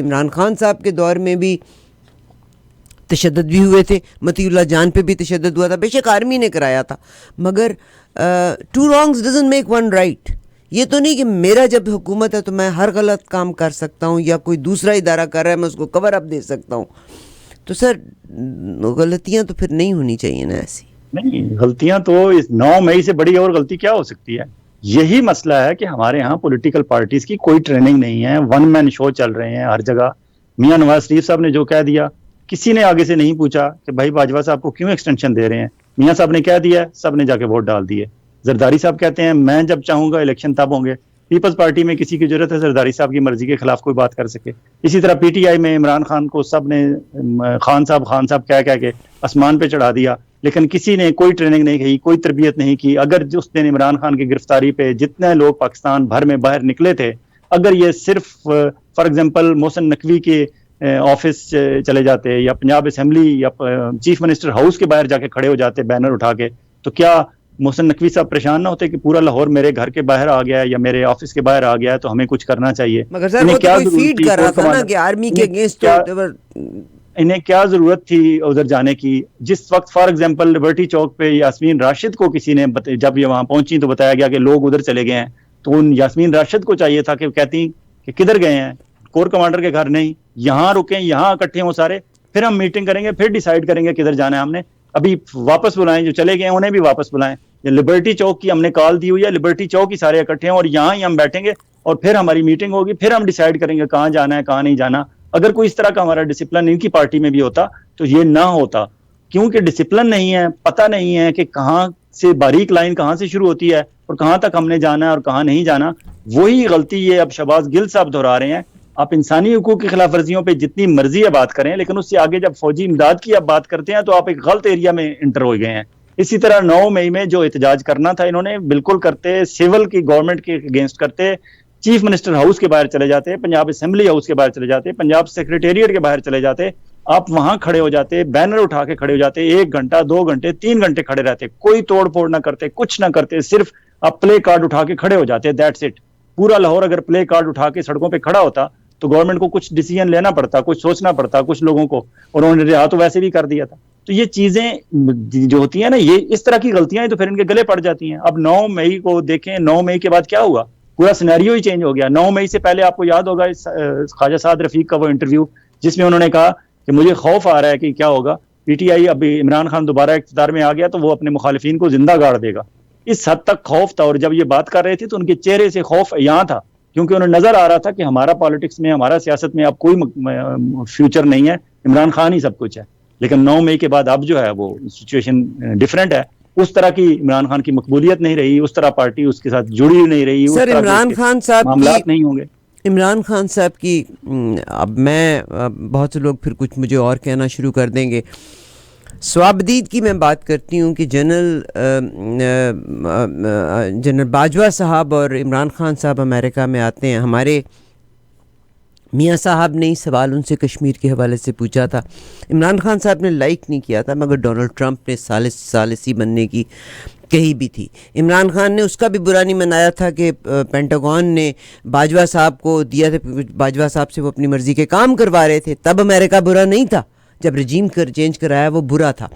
عمران خان صاحب کے دور میں بھی تشدد بھی ہوئے تھے، مطیع اللہ جان پہ بھی تشدد ہوا تھا، بے شک آرمی نے کرایا تھا، مگر two wrongs doesn't make one right. یہ تو نہیں کہ میرا جب حکومت ہے تو میں ہر غلط کام کر سکتا ہوں، یا کوئی دوسرا ادارہ کر رہا ہے میں اس کو کور اپ دے سکتا ہوں. تو سر غلطیاں تو پھر نہیں ہونی چاہیے نا ایسی. نہیں، غلطیاں تو اس 9 مئی سے بڑی اور غلطی کیا ہو سکتی ہے؟ یہی مسئلہ ہے کہ ہمارے ہاں پولیٹیکل پارٹیز کی کوئی ٹریننگ نہیں ہے، ون مین شو چل رہے ہیں ہر جگہ. میاں نواز شریف صاحب نے جو کہہ دیا، کسی نے آگے سے نہیں پوچھا کہ بھائی باجوہ صاحب کو کیوں ایکسٹینشن دے رہے ہیں. میاں صاحب نے کہہ دیا، سب نے جا کے ووٹ ڈال دیے. زرداری صاحب کہتے ہیں میں جب چاہوں گا الیکشن تب ہوں گے. پیپلز پارٹی میں کسی کی ضرورت ہے زرداری صاحب کی مرضی کے خلاف کوئی بات کر سکے؟ اسی طرح پی ٹی آئی میں عمران خان کو سب نے خان صاحب کہہ کے آسمان پہ چڑھا دیا، لیکن کسی نے کوئی ٹریننگ نہیں کی، کوئی تربیت نہیں کی. اگر اس دن عمران خان کی گرفتاری پہ جتنے لوگ پاکستان بھر میں باہر نکلے تھے، اگر یہ صرف فار ایگزامپل محسن نقوی کے آفس چلے جاتے یا پنجاب اسمبلی یا چیف منسٹر ہاؤس کے باہر جا کے کھڑے ہو جاتے بینر اٹھا کے، تو کیا محسن نقوی صاحب پریشان نہ ہوتے کہ پورا لاہور میرے گھر کے باہر آ گیا ہے یا میرے آفس کے باہر آ گیا ہے، تو ہمیں کچھ کرنا چاہیے. مگر سر وہ تو کوئی فیڈ کر رہا تھا نا کہ آرمی کے اگینسٹ انہیں کیا ضرورت تھی ادھر جانے کی؟ جس وقت فار ایگزامپل لبرٹی چوک پہ یاسمین راشد کو کسی نے جب یہ وہاں پہنچی تو بتایا گیا کہ لوگ ادھر چلے گئے ہیں، تو ان یاسمین راشد کو چاہیے تھا کہ کہتی کہ کدھر گئے ہیں، کور کمانڈر کے گھر نہیں، یہاں رکیں، یہاں اکٹھے ہوں سارے، پھر ہم میٹنگ کریں گے، پھر ڈیسائیڈ کریں گے کدھر جانا ہے. ہم نے ابھی واپس بلائیں، جو چلے گئے ہیں انہیں بھی واپس بلائیں. لبرٹی چوک کی ہم نے کال دی ہوئی ہے، لبرٹی چوک ہی سارے اکٹھے ہیں اور یہاں ہی ہم بیٹھیں گے اور پھر ہماری میٹنگ ہوگی، پھر ہم ڈیسائیڈ کریں گے کہاں جانا ہے کہاں نہیں جانا. اگر کوئی اس طرح کا ہمارا ڈسپلن ان کی پارٹی میں بھی ہوتا تو یہ نہ ہوتا، کیونکہ ڈسپلن نہیں ہے، پتہ نہیں ہے کہ کہاں سے باریک لائن کہاں سے شروع ہوتی ہے اور کہاں تک ہم نے جانا ہے اور کہاں نہیں جانا. وہی غلطی یہ اب شہباز گل صاحب دہرا رہے ہیں. آپ انسانی حقوق کی خلاف ورزیوں پہ جتنی مرضی ہے بات کریں، لیکن اس سے آگے جب فوجی امداد کی آپ بات کرتے ہیں تو آپ ایک غلط ایریا میں انٹر ہو گئے ہیں. اسی طرح 9 مئی میں جو احتجاج کرنا تھا انہوں نے بالکل کرتے، سول کی گورنمنٹ کے اگینسٹ کرتے، چیف منسٹر ہاؤس کے باہر چلے جاتے، پنجاب اسمبلی ہاؤس کے باہر چلے جاتے، پنجاب سیکریٹریٹ کے باہر چلے جاتے، آپ وہاں کھڑے ہو جاتے، بینر اٹھا کے کھڑے ہو جاتے، 1 گھنٹہ 2 گھنٹے 3 گھنٹے کھڑے رہتے، کوئی توڑ پھوڑ نہ کرتے، کچھ نہ کرتے، صرف آپ پلے کارڈ اٹھا کے کھڑے ہو جاتے، دیٹس اٹ. پورا لاہور اگر پلے کارڈ اٹھا کے سڑکوں پہ کھڑا ہوتا تو گورنمنٹ کو کچھ ڈیسیژن لینا پڑتا، کچھ سوچنا پڑتا کچھ لوگوں کو، اور انہوں نے رہا تو ویسے بھی کر دیا تھا. تو یہ چیزیں جو ہوتی ہیں نا، یہ اس طرح کی غلطیاں تو پھر ان کے گلے پڑ جاتی ہیں. اب 9 مئی کو دیکھیں، 9 مئی کے بعد کیا ہوا؟ پورا سینیریو ہی چینج ہو گیا. 9 مئی سے پہلے آپ کو یاد ہوگا خواجہ سعد رفیق کا وہ انٹرویو جس میں انہوں نے کہا کہ مجھے خوف آ رہا ہے کہ کیا ہوگا، پی ٹی آئی ابھی عمران خان دوبارہ اقتدار میں آ گیا تو وہ اپنے مخالفین کو زندہ گاڑ دے گا. اس حد تک خوف تھا، اور جب یہ بات کر رہے تھے تو ان کے چہرے سے خوف یہاں تھا، کیونکہ انہیں نظر آ رہا تھا کہ ہمارا پالیٹکس میں، ہمارا سیاست میں اب کوئی فیوچر نہیں ہے، عمران خان ہی سب کچھ ہے. لیکن 9 مئی کے بعد اب جو ہے وہ سچویشن ڈیفرنٹ ہے. اس طرح کی عمران خان کی مقبولیت نہیں رہی، اس طرح پارٹی اس کے ساتھ جڑی نہیں رہی، اس طرح عمران خان صاحب معاملات نہیں ہوں گے. عمران خان صاحب کی اب میں بہت سے لوگ پھر کچھ مجھے اور کہنا شروع کر دیں گے. سوابدید کی میں بات کرتی ہوں کہ جنرل باجوہ صاحب اور عمران خان صاحب امریکہ میں آتے ہیں. ہمارے میاں صاحب نے سوال ان سے کشمیر کے حوالے سے پوچھا تھا، عمران خان صاحب نے لائک نہیں کیا تھا، مگر ڈونلڈ ٹرمپ نے ثالثی بننے کی کہی بھی تھی. عمران خان نے اس کا بھی برا نہیں منایا تھا کہ پینٹاگون نے باجوہ صاحب کو دیا تھا، باجوہ صاحب سے وہ اپنی مرضی کے کام کروا رہے تھے، تب امریکہ برا نہیں تھا، جب رجیم چینج کرایا وہ برا تھا.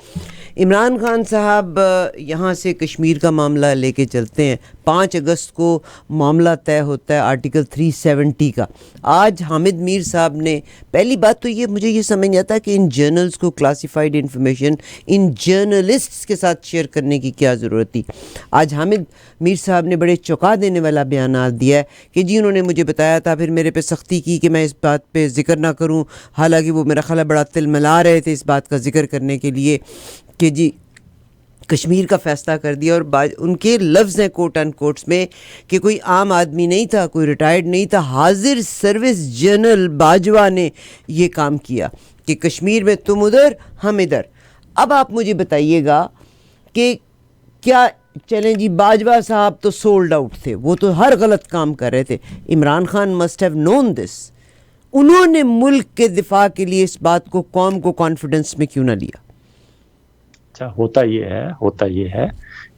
عمران خان صاحب یہاں سے کشمیر کا معاملہ لے کے چلتے ہیں. 5 اگست کو معاملہ طے ہوتا ہے آرٹیکل 370 کا. آج حامد میر صاحب نے پہلی بات تو یہ مجھے یہ سمجھ نہیں آتا کہ ان جرنلز کو کلاسیفائڈ انفارمیشن ان جرنلسٹس کے ساتھ شیئر کرنے کی کیا ضرورت تھی. آج حامد میر صاحب نے بڑے چونکا دینے والا بیانات دیا ہے کہ جی انہوں نے مجھے بتایا تھا، پھر میرے پہ سختی کی کہ میں اس بات پہ ذکر نہ کروں، حالانکہ وہ میرا خیال بڑا تل ملا رہے تھے اس بات کا ذکر کرنے کے لیے کہ جی کشمیر کا فیصلہ کر دیا. اور ان کے لفظ ہیں کوٹ ان کوٹس میں کہ کوئی عام آدمی نہیں تھا، کوئی ریٹائرڈ نہیں تھا، حاضر سروس جنرل باجوہ نے یہ کام کیا کہ کشمیر میں تم ادھر ہم ادھر. اب آپ مجھے بتائیے گا کہ کیا چلیں جی باجوہ صاحب تو سولڈ آؤٹ تھے, وہ تو ہر غلط کام کر رہے تھے. Imran Khan must have known this. انہوں نے ملک کے دفاع کے لیے اس بات کو, قوم کو کانفیڈنس میں کیوں نہ لیا؟ اچھا, ہوتا یہ ہے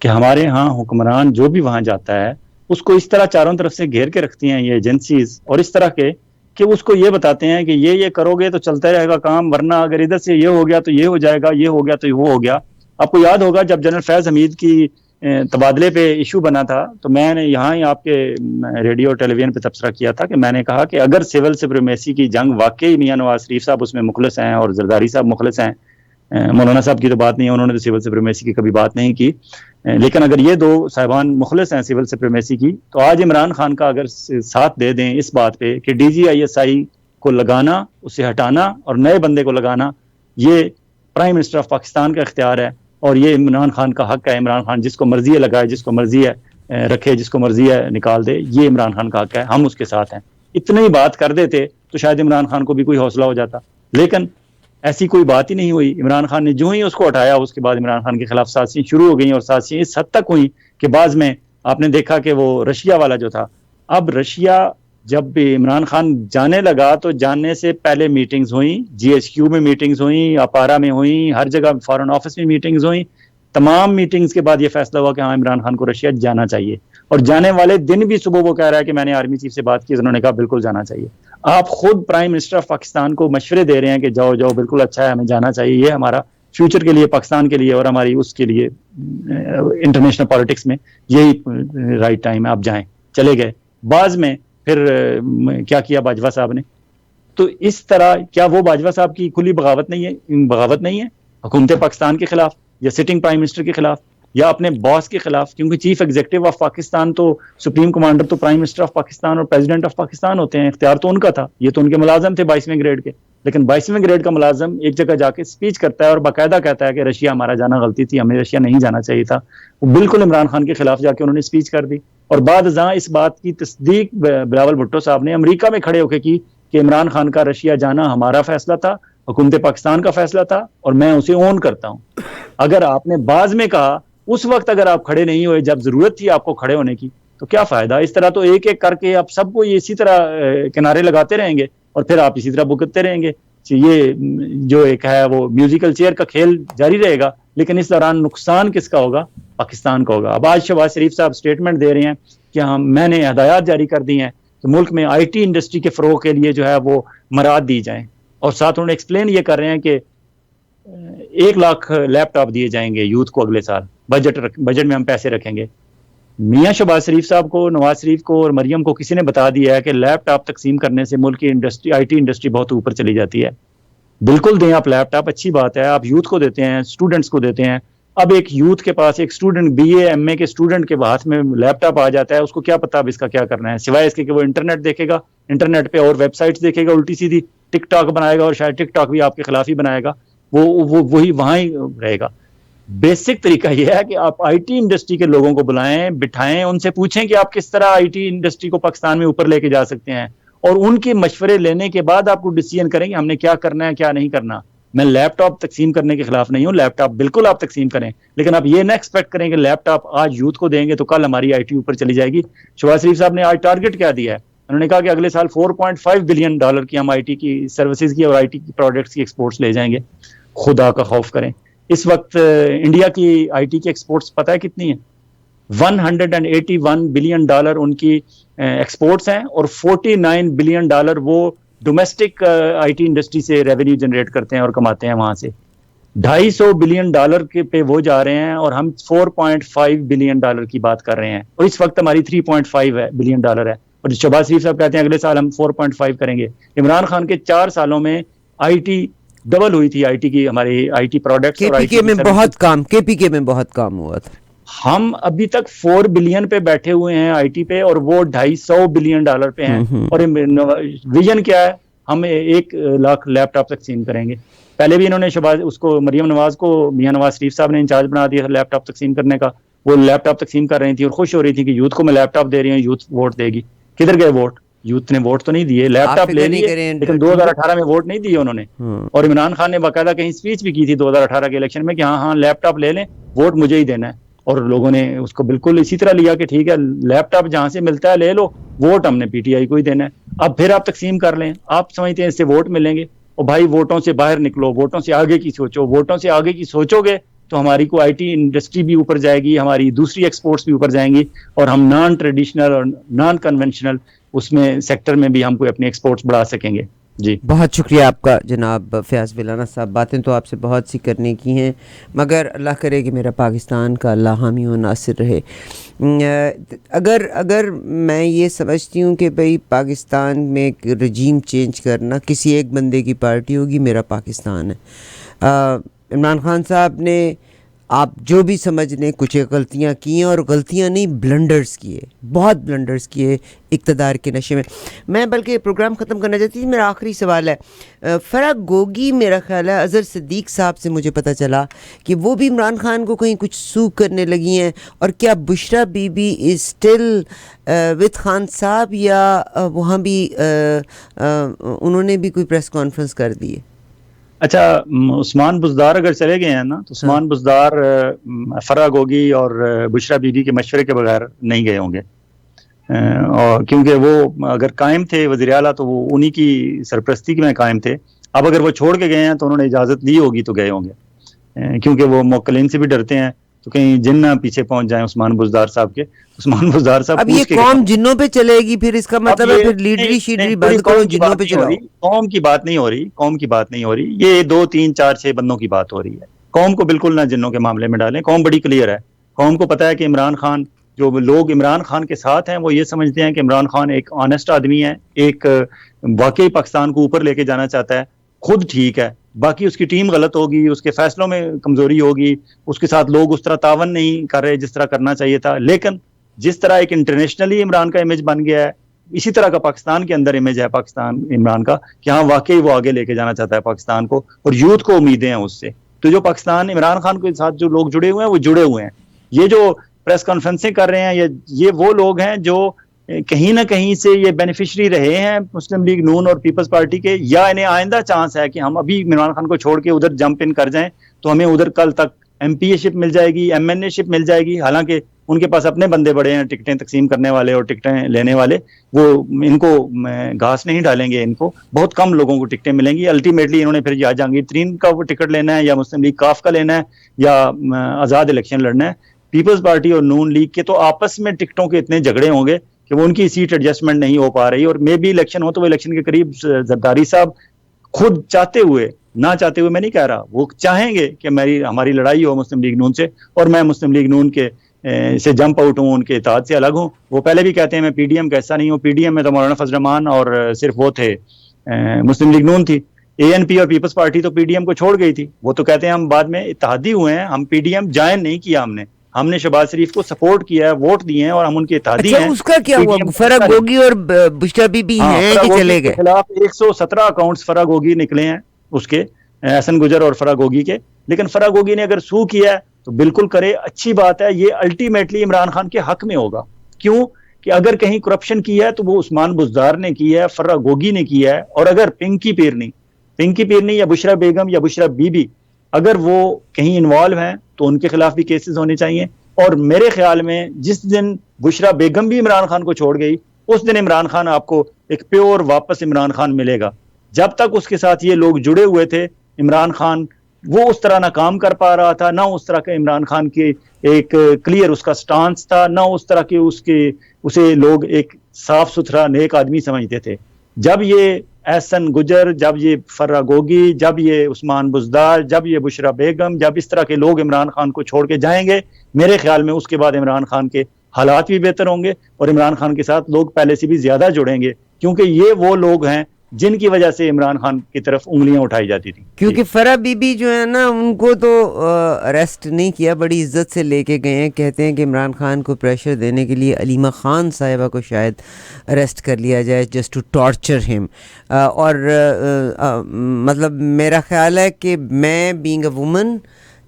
کہ ہمارے ہاں حکمران جو بھی وہاں جاتا ہے اس کو اس طرح چاروں طرف سے گھیر کے رکھتی ہیں یہ ایجنسیز اور اس طرح کے, کہ اس کو یہ بتاتے ہیں کہ یہ کرو گے تو چلتا رہے گا کام, ورنہ اگر ادھر سے یہ ہو گیا تو یہ ہو جائے گا, یہ ہو گیا تو وہ ہو گیا. آپ کو یاد ہوگا جب جنرل فیض حمید کی تبادلے پہ ایشو بنا تھا تو میں نے یہاں ہی آپ کے ریڈیو اور ٹیلی ویژن پہ تبصرہ کیا تھا کہ میں نے کہا کہ اگر سول سپریمیسی کی جنگ واقعی میاں نواز شریف صاحب اس میں مخلص ہیں اور زرداری صاحب مخلص ہیں, مولانا صاحب کی تو بات نہیں ہے, انہوں نے تو سول سپریمیسی کی کبھی بات نہیں کی, لیکن اگر یہ دو صاحبان مخلص ہیں سول سپریمیسی کی, تو آج عمران خان کا اگر ساتھ دے دیں اس بات پہ کہ DGISI کو لگانا, اسے ہٹانا اور نئے بندے کو لگانا, یہ پرائم منسٹر آف پاکستان کا اختیار ہے اور یہ عمران خان کا حق ہے. عمران خان جس کو مرضی ہے لگائے, جس کو مرضی ہے رکھے, جس کو مرضی ہے نکال دے, یہ عمران خان کا حق ہے, ہم اس کے ساتھ ہیں. اتنی ہی بات کر دیتے تو شاید عمران خان کو بھی کوئی حوصلہ ہو جاتا, لیکن ایسی کوئی بات ہی نہیں ہوئی. عمران خان نے جو ہی اس کو ہٹایا اس کے بعد عمران خان کے خلاف سازشیں شروع ہو گئیں, اور سازشیں اس حد تک ہوئیں کہ بعض میں آپ نے دیکھا کہ وہ رشیا والا جو تھا, اب رشیا جب بھی عمران خان جانے لگا تو جانے سے پہلے میٹنگز ہوئیں, GHQ میں میٹنگز ہوئیں, اپارا میں ہوئیں, ہر جگہ فارن آفس میں میٹنگز ہوئیں. تمام میٹنگز کے بعد یہ فیصلہ ہوا کہ ہاں عمران خان کو رشیا جانا چاہیے, اور جانے والے دن بھی صبح وہ کہہ رہا ہے کہ میں نے آرمی چیف سے بات کی, انہوں نے کہا بالکل جانا چاہیے. آپ خود پرائم منسٹر آف پاکستان کو مشورے دے رہے ہیں کہ جاؤ جاؤ بالکل اچھا ہے, ہمیں جانا چاہیے, یہ ہمارا فیوچر کے لیے, پاکستان کے لیے اور ہماری اس کے لیے انٹرنیشنل پالیٹکس میں یہی رائٹ ٹائم ہے, آپ جائیں. چلے گئے. بعض میں پھر کیا کیا باجوہ صاحب نے, تو اس طرح کیا وہ باجوہ صاحب کی کھلی بغاوت نہیں ہے حکومت پاکستان کے خلاف یا سٹنگ پرائم منسٹر کے خلاف یا اپنے باس کے خلاف, کیونکہ چیف ایگزیکٹو آف پاکستان تو سپریم کمانڈر تو پرائم منسٹر آف پاکستان اور پریزیڈنٹ آف پاکستان ہوتے ہیں, اختیار تو ان کا تھا, یہ تو ان کے ملازم تھے 22ویں گریڈ کے. لیکن 22ویں گریڈ کا ملازم ایک جگہ جا کے اسپیچ کرتا ہے اور باقاعدہ کہتا ہے کہ رشیا ہمارا جانا غلطی تھی, ہمیں رشیا نہیں جانا چاہیے تھا. وہ بالکل عمران خان کے خلاف جا کے انہوں نے اسپیچ کر دی, اور بعد ازاں اس بات کی تصدیق بلاول بھٹو صاحب نے امریکہ میں کھڑے ہو کے کی کہ عمران خان کا رشیا جانا ہمارا فیصلہ تھا, حکومت پاکستان کا فیصلہ تھا, اور میں اسے اون کرتا ہوں. اگر آپ نے بعض میں کہا اس وقت اگر آپ کھڑے نہیں ہوئے جب ضرورت تھی آپ کو کھڑے ہونے کی, تو کیا فائدہ؟ اس طرح تو ایک ایک کر کے آپ سب کو یہ اسی طرح کنارے لگاتے رہیں گے اور پھر آپ اسی طرح بھگتتے رہیں گے. یہ جو ایک ہے وہ میوزیکل چیئر کا کھیل جاری رہے گا, لیکن اس دوران نقصان کس کا ہوگا؟ پاکستان کا ہوگا. اب آج شہباز شریف صاحب اسٹیٹمنٹ دے رہے ہیں کہ میں نے ہدایات جاری کر دی ہیں کہ ملک میں IT انڈسٹری کے فروغ کے لیے جو ہے وہ مراعات دی جائیں, اور ساتھ انہوں نے ایکسپلین یہ کر رہے ہیں کہ 1 لاکھ لیپ ٹاپ دیے جائیں گے یوتھ کو اگلے سال, بجٹ میں ہم پیسے رکھیں گے. میاں شہباز شریف صاحب کو, نواز شریف کو اور مریم کو کسی نے بتا دیا ہے کہ لیپ ٹاپ تقسیم کرنے سے ملک کی انڈسٹری IT انڈسٹری بہت اوپر چلی جاتی ہے. بالکل دیں آپ لیپ ٹاپ, اچھی بات ہے, آپ یوتھ کو دیتے ہیں, اسٹوڈنٹس کو دیتے ہیں. اب ایک یوتھ کے پاس, ایک اسٹوڈنٹ BA MA کے اسٹوڈنٹ کے ہاتھ میں لیپ ٹاپ آ جاتا ہے, اس کو کیا پتا اب اس کا کیا کرنا ہے, سوائے اس کے کہ وہ انٹرنیٹ دیکھے گا, انٹرنیٹ پہ اور ویب سائٹس دیکھے گا الٹی سیدھی, ٹک ٹاک بنائے گا, اور شاید ٹک ٹاک بھی آپ کے خلاف ہی بنائے گا, وہی وہاں ہی رہے گا. بیسک طریقہ یہ ہے کہ آپ IT انڈسٹری کے لوگوں کو بلائیں, بٹھائیں, ان سے پوچھیں کہ آپ کس طرح IT انڈسٹری کو پاکستان میں اوپر لے کے جا سکتے ہیں, اور ان کے مشورے لینے کے بعد آپ کو ڈیسیژن کریں کہ ہم نے کیا کرنا ہے کیا نہیں کرنا. میں لیپ ٹاپ تقسیم کرنے کے خلاف نہیں ہوں, لیپ ٹاپ بالکل آپ تقسیم کریں, لیکن آپ یہ نہ ایکسپیکٹ کریں کہ لیپ ٹاپ آج یوتھ کو دیں گے تو کل ہماری IT اوپر چلی جائے گی. شہباز شریف صاحب نے آج ٹارگٹ کیا دیا ہے, انہوں نے کہا کہ اگلے سال $4.5 بلین کی ہم IT کی سروسز کی اور IT کی پروڈکٹس کی ایکسپورٹس لے جائیں گے. خدا کا خوف کریں. اس وقت انڈیا کی IT کی ایکسپورٹس پتہ ہے کتنی ہیں؟ $181 بلین ان کی ایکسپورٹس ہیں, اور $49 بلین وہ ڈومیسٹک IT انڈسٹری سے ریونیو جنریٹ کرتے ہیں اور کماتے ہیں وہاں سے. $250 بلین کے پہ وہ جا رہے ہیں, اور ہم $4.5 بلین کی بات کر رہے ہیں, اور اس وقت ہماری $3.5 بلین ہے, اور شہباز شریف صاحب کہتے ہیں اگلے سال ہم 4.5 کریں گے. عمران خان کے 4 سالوں میں IT ڈبل ہوئی تھی, IT کی ہماری IT پروڈکٹس, اور KPK میں بہت کام ہوا تھا. ہم ابھی تک 4 بلین پہ بیٹھے ہوئے ہیں IT پہ, اور وہ $250 بلین پہ ہیں. اور ویژن کیا ہے؟ ہم 1 لاکھ لیپ ٹاپ تقسیم کریں گے. پہلے بھی انہوں نے اس کو مریم نواز کو میاں نواز شریف صاحب نے انچارج بنا دیا لیپ ٹاپ تقسیم کرنے کا. وہ لیپ ٹاپ تقسیم کر رہی تھی اور خوش ہو رہی تھی کہ یوتھ کو میں لیپ ٹاپ دے رہی ہوں, یوتھ ووٹ دے گی. کدھر گئے ووٹ؟ یوتھ نے ووٹ تو نہیں دیے, لیپ ٹاپ لے لیے, لیکن 2018 میں ووٹ نہیں دیے انہوں نے. اور عمران خان نے باقاعدہ کہیں اسپیچ بھی کی تھی 2018 کے الیکشن میں کہ ہاں لیپ ٹاپ لے لیں, ووٹ مجھے ہی دینا ہے. اور لوگوں نے اس کو بالکل اسی طرح لیا کہ ٹھیک ہے لیپ ٹاپ جہاں سے ملتا ہے لے لو, ووٹ ہم نے پی ٹی آئی کو ہی دینا ہے. اب پھر آپ تقسیم کر لیں, آپ سمجھتے ہیں اس سے ووٹ ملیں گے, اور بھائی ووٹوں سے باہر نکلو, ووٹوں سے آگے کی سوچو. ووٹوں سے آگے کی سوچو گے تو ہماری کو آئی ٹی انڈسٹری بھی اوپر جائے گی, ہماری دوسری ایکسپورٹس بھی اوپر جائیں گی, اور ہم نان ٹریڈیشنل اور نان کنونشنل اس میں سیکٹر میں بھی ہم کوئی اپنی ایکسپورٹس بڑھا سکیں گے. جی بہت شکریہ آپ کا جناب فیاض ویلانہ صاحب. باتیں تو آپ سے بہت سی کرنے کی ہیں, مگر اللہ کرے کہ میرا پاکستان کا اللہ حامی و ناصر رہے. اگر میں یہ سمجھتی ہوں کہ بھئی پاکستان میں ایک رجیم چینج کرنا کسی ایک بندے کی پارٹی ہوگی, میرا پاکستان ہے. عمران خان صاحب نے آپ جو بھی سمجھ لیں کچھ غلطیاں کی ہیں, اور غلطیاں نہیں بلنڈرز کیے, بہت بلنڈرز کیے اقتدار کے نشے میں. میں بلکہ پروگرام ختم کرنا چاہتی تھی. میرا آخری سوال ہے, فرح گوگی میرا خیال ہے اظہر صدیق صاحب سے مجھے پتہ چلا کہ وہ بھی عمران خان کو کہیں کچھ سو کرنے لگی ہیں, اور کیا Bushra Bibi is still with Khan Sahab, یا وہاں بھی انہوں نے بھی کوئی پریس کانفرنس کر دی ہے؟ اچھا, عثمان بزدار اگر چلے گئے ہیں نا تو عثمان بزدار فرح گوگی اور بشریٰ بی بی کے مشورے کے بغیر نہیں گئے ہوں گے, اور کیونکہ وہ اگر قائم تھے وزیر اعلیٰ تو وہ انہی کی سرپرستی میں قائم تھے. اب اگر وہ چھوڑ کے گئے ہیں تو انہوں نے اجازت لی ہوگی تو گئے ہوں گے, کیونکہ وہ موکلین سے بھی ڈرتے ہیں, تو کہیں جن نہ پیچھے پہنچ جائیں عثمان بزدار صاحب کے. عثمان بزدار صاحب اب یہ قوم جنوں پہ چلے گی, پھر اس کا مطلب ہے پھر لیڈری شیڈری بند کرو, جنوں پہ چلاؤ. قوم کی بات نہیں ہو رہی, قوم کی بات نہیں ہو رہی, یہ 2 3 4 6 بندوں کی بات ہو رہی ہے. قوم کو بالکل نہ جنوں کے معاملے میں ڈالیں. قوم بڑی کلیئر ہے, قوم کو پتہ ہے کہ عمران خان, جو لوگ عمران خان کے ساتھ ہیں وہ یہ سمجھتے ہیں کہ عمران خان ایک آنیسٹ آدمی ہے, ایک واقعی پاکستان کو اوپر لے کے جانا چاہتا ہے, خود ٹھیک ہے, باقی اس کی ٹیم غلط ہوگی, اس کے فیصلوں میں کمزوری ہوگی, اس کے ساتھ لوگ اس طرح تعاون نہیں کر رہے جس طرح کرنا چاہیے تھا. لیکن جس طرح ایک انٹرنیشنلی عمران کا امیج بن گیا ہے, اسی طرح کا پاکستان کے اندر امیج ہے پاکستان عمران کا, کہ ہاں واقعی وہ آگے لے کے جانا چاہتا ہے پاکستان کو, اور یوتھ کو امیدیں ہیں اس سے. تو جو پاکستان عمران خان کے ساتھ جو لوگ جڑے ہوئے ہیں وہ جڑے ہوئے ہیں. یہ جو پریس کانفرنسیں کر رہے ہیں, یہ وہ لوگ ہیں جو کہیں نہ کہیں سے یہ بینیفیشری رہے ہیں مسلم لیگ نون اور پیپلز پارٹی کے, یا انہیں آئندہ چانس ہے کہ ہم ابھی عمران خان کو چھوڑ کے ادھر جمپ ان کر جائیں تو ہمیں ادھر کل تک ایم پی اے شپ مل جائے گی, ایم این اے شپ مل جائے گی. حالانکہ ان کے پاس اپنے بندے بڑے ہیں, ٹکٹیں تقسیم کرنے والے اور ٹکٹیں لینے والے, وہ ان کو گھاس نہیں ڈالیں گے, ان کو بہت کم لوگوں کو ٹکٹیں ملیں گی. الٹیمیٹلی انہوں نے پھر یا جہانگیر ترین کا وہ ٹکٹ لینا ہے, یا مسلم لیگ کاف کا لینا ہے, یا آزاد الیکشن لڑنا ہے. پیپلز پارٹی اور نون لیگ کے تو آپس میں ٹکٹوں کے اتنے جھگڑے ہوں گے کہ وہ ان کی سیٹ ایڈجسٹمنٹ نہیں ہو پا رہی, اور مے بھی الیکشن ہو تو وہ الیکشن کے قریب زرداری صاحب خود چاہتے ہوئے, نہ چاہتے ہوئے میں نہیں کہہ رہا, وہ چاہیں گے کہ ہماری لڑائی ہو مسلم لیگ نون سے, اور میں مسلم لیگ نون کے سے جمپ آؤٹ ہوں, ان کے اتحاد سے الگ ہوں. وہ پہلے بھی کہتے ہیں میں پی ڈی ایم کا حصہ نہیں ہوں, پی ڈی ایم میں تو مولانا فضل الرحمان اور صرف وہ تھے, مسلم لیگ نون تھی. اے این پی اور پیپلز پارٹی تو پی ڈی ایم کو چھوڑ گئی تھی, وہ تو کہتے ہیں ہم بعد میں اتحادی ہوئے ہیں, ہم پی ڈی ایم جوائن نہیں کیا, ہم نے شہباز شریف کو سپورٹ کیا ہے, ووٹ دیے ہیں, اور ہم ان کے اتحادی ہیں. اس کا کیا ہوا؟ فرح گوگی اور بشریٰ بی بی ہیں کہ چلے گئے؟ خلاف 117 اکاؤنٹس فرح گوگی نکلے ہیں اس کے, احسن گجر اور فرح گوگی کے. لیکن فرح گوگی نے اگر سو کیا ہے تو بالکل کرے, اچھی بات ہے. یہ الٹیمیٹلی عمران خان کے حق میں ہوگا. کیوں کہ اگر کہیں کرپشن کی ہے تو وہ عثمان بزدار نے کی ہے, فرح گوگی نے کی ہے. اور اگر پنکی پیرنی یا بشریٰ بیگم یا بشریٰ بی بی اگر وہ کہیں انوالو ہیں تو ان کے خلاف بھی کیسز ہونے چاہیے. اور میرے خیال میں جس دن بشریٰ بیگم بھی عمران خان کو چھوڑ گئی, اس دن عمران خان آپ کو ایک پیور واپس عمران خان ملے گا. جب تک اس کے ساتھ یہ لوگ جڑے ہوئے تھے, عمران خان وہ اس طرح نہ کام کر پا رہا تھا, نہ اس طرح کے عمران خان کے ایک کلیئر اس کا سٹانس تھا, نہ اس طرح کے اسے لوگ ایک صاف ستھرا نیک آدمی سمجھتے تھے. جب یہ احسن گجر, جب یہ فرح گوگی, جب یہ عثمان بزدار, جب یہ بشریٰ بیگم, جب اس طرح کے لوگ عمران خان کو چھوڑ کے جائیں گے, میرے خیال میں اس کے بعد عمران خان کے حالات بھی بہتر ہوں گے, اور عمران خان کے ساتھ لوگ پہلے سے بھی زیادہ جڑیں گے, کیونکہ یہ وہ لوگ ہیں جن کی وجہ سے عمران خان کی طرف انگلیاں اٹھائی جاتی تھیں. کیونکہ فرح بی بی جو ہے نا, ان کو تو اریسٹ نہیں کیا, بڑی عزت سے لے کے گئے ہیں. کہتے ہیں کہ عمران خان کو پریشر دینے کے لیے علیمہ خان صاحبہ کو شاید اریسٹ کر لیا جائے, جسٹ ٹو ٹارچر ہم. اور مطلب میرا خیال ہے کہ میں بینگ اے وومن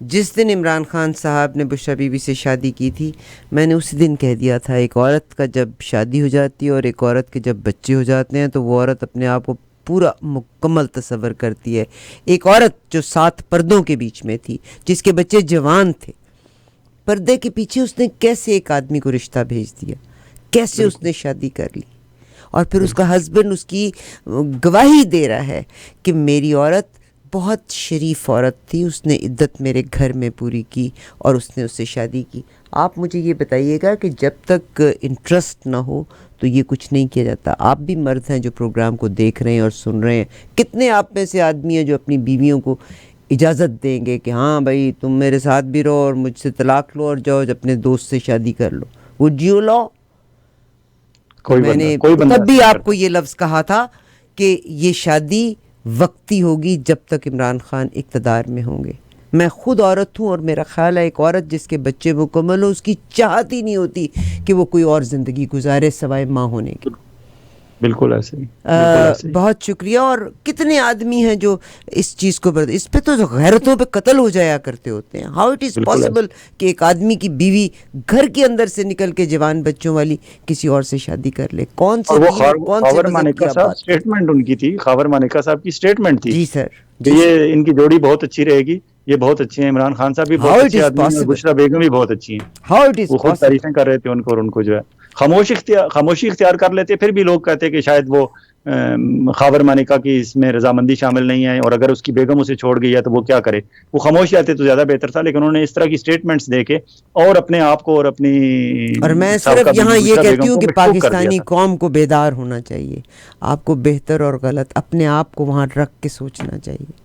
جس دن عمران خان صاحب نے بشریٰ بی بی سے شادی کی تھی، میں نے اسی دن کہہ دیا تھا ایک عورت کا جب شادی ہو جاتی ہے اور ایک عورت کے جب بچے ہو جاتے ہیں تو وہ عورت اپنے آپ کو پورا مکمل تصور کرتی ہے. ایک عورت جو 7 پردوں کے بیچ میں تھی، جس کے بچے جوان تھے، پردے کے پیچھے اس نے کیسے ایک آدمی کو رشتہ بھیج دیا، کیسے اس نے شادی کر لی، اور پھر اس کا ہسبینڈ اس کی گواہی دے رہا ہے کہ میری عورت بہت شریف عورت تھی، اس نے عدت میرے گھر میں پوری کی اور اس نے اس سے شادی کی. آپ مجھے یہ بتائیے گا کہ جب تک انٹرسٹ نہ ہو تو یہ کچھ نہیں کیا جاتا. آپ بھی مرد ہیں جو پروگرام کو دیکھ رہے ہیں اور سن رہے ہیں، کتنے آپ میں سے آدمی ہیں جو اپنی بیویوں کو اجازت دیں گے کہ ہاں بھائی تم میرے ساتھ بھی رہو اور مجھ سے طلاق لو اور جاؤ اپنے دوست سے شادی کر لو؟ Would you love? میں نے تب بھی آپ کو یہ لفظ کہا تھا کہ یہ شادی وقتی ہوگی جب تک عمران خان اقتدار میں ہوں گے. میں خود عورت ہوں اور میرا خیال ہے ایک عورت جس کے بچے مکمل ہو، اس کی چاہت ہی نہیں ہوتی کہ وہ کوئی اور زندگی گزارے سوائے ماں ہونے کی. بالکل ایسے ہی. بہت شکریہ. اور کتنے آدمی ہیں جو اس چیز کو اس پہ تو غیرتوں پہ قتل ہو جایا کرتے ہوتے ہیں. ہاؤ اٹ از پاسبل کہ ایک آدمی کی بیوی گھر کے اندر سے نکل کے جوان بچوں والی کسی اور سے شادی کر لے؟ کون سے خاور مانیکا صاحب سٹیٹمنٹ ان کی تھی، خاور مانیکا صاحب کی سٹیٹمنٹ تھی. جی سر، یہ ان کی جوڑی بہت اچھی رہے گی، یہ بہت اچھے ہیں. عمران خان صاحب بھی بہت اچھے آدمی ہیں، بشریٰ بیگم بھی بہت اچھی ہیں. وہ خود تعریفیں کر رہے تھے ان کو، اور ان کو جو ہے خاموشی اختیار کر لیتے. پھر بھی لوگ کہتے کہ شاید وہ خاور مانیکا کی اس میں رضامندی شامل نہیں ہے، اور اگر اس کی بیگم اسے چھوڑ گئی ہے تو وہ کیا کرے. وہ خاموش رہتے تو زیادہ بہتر تھا. لیکن انہوں نے اس طرح کی سٹیٹمنٹس دے کے اور اپنے آپ کو اور اپنی، اور میں صرف یہاں یہ کہتی ہوں کہ پاکستانی قوم کو بیدار ہونا چاہیے. آپ کو بہتر اور غلط اپنے آپ کو وہاں رکھ کے سوچنا چاہیے.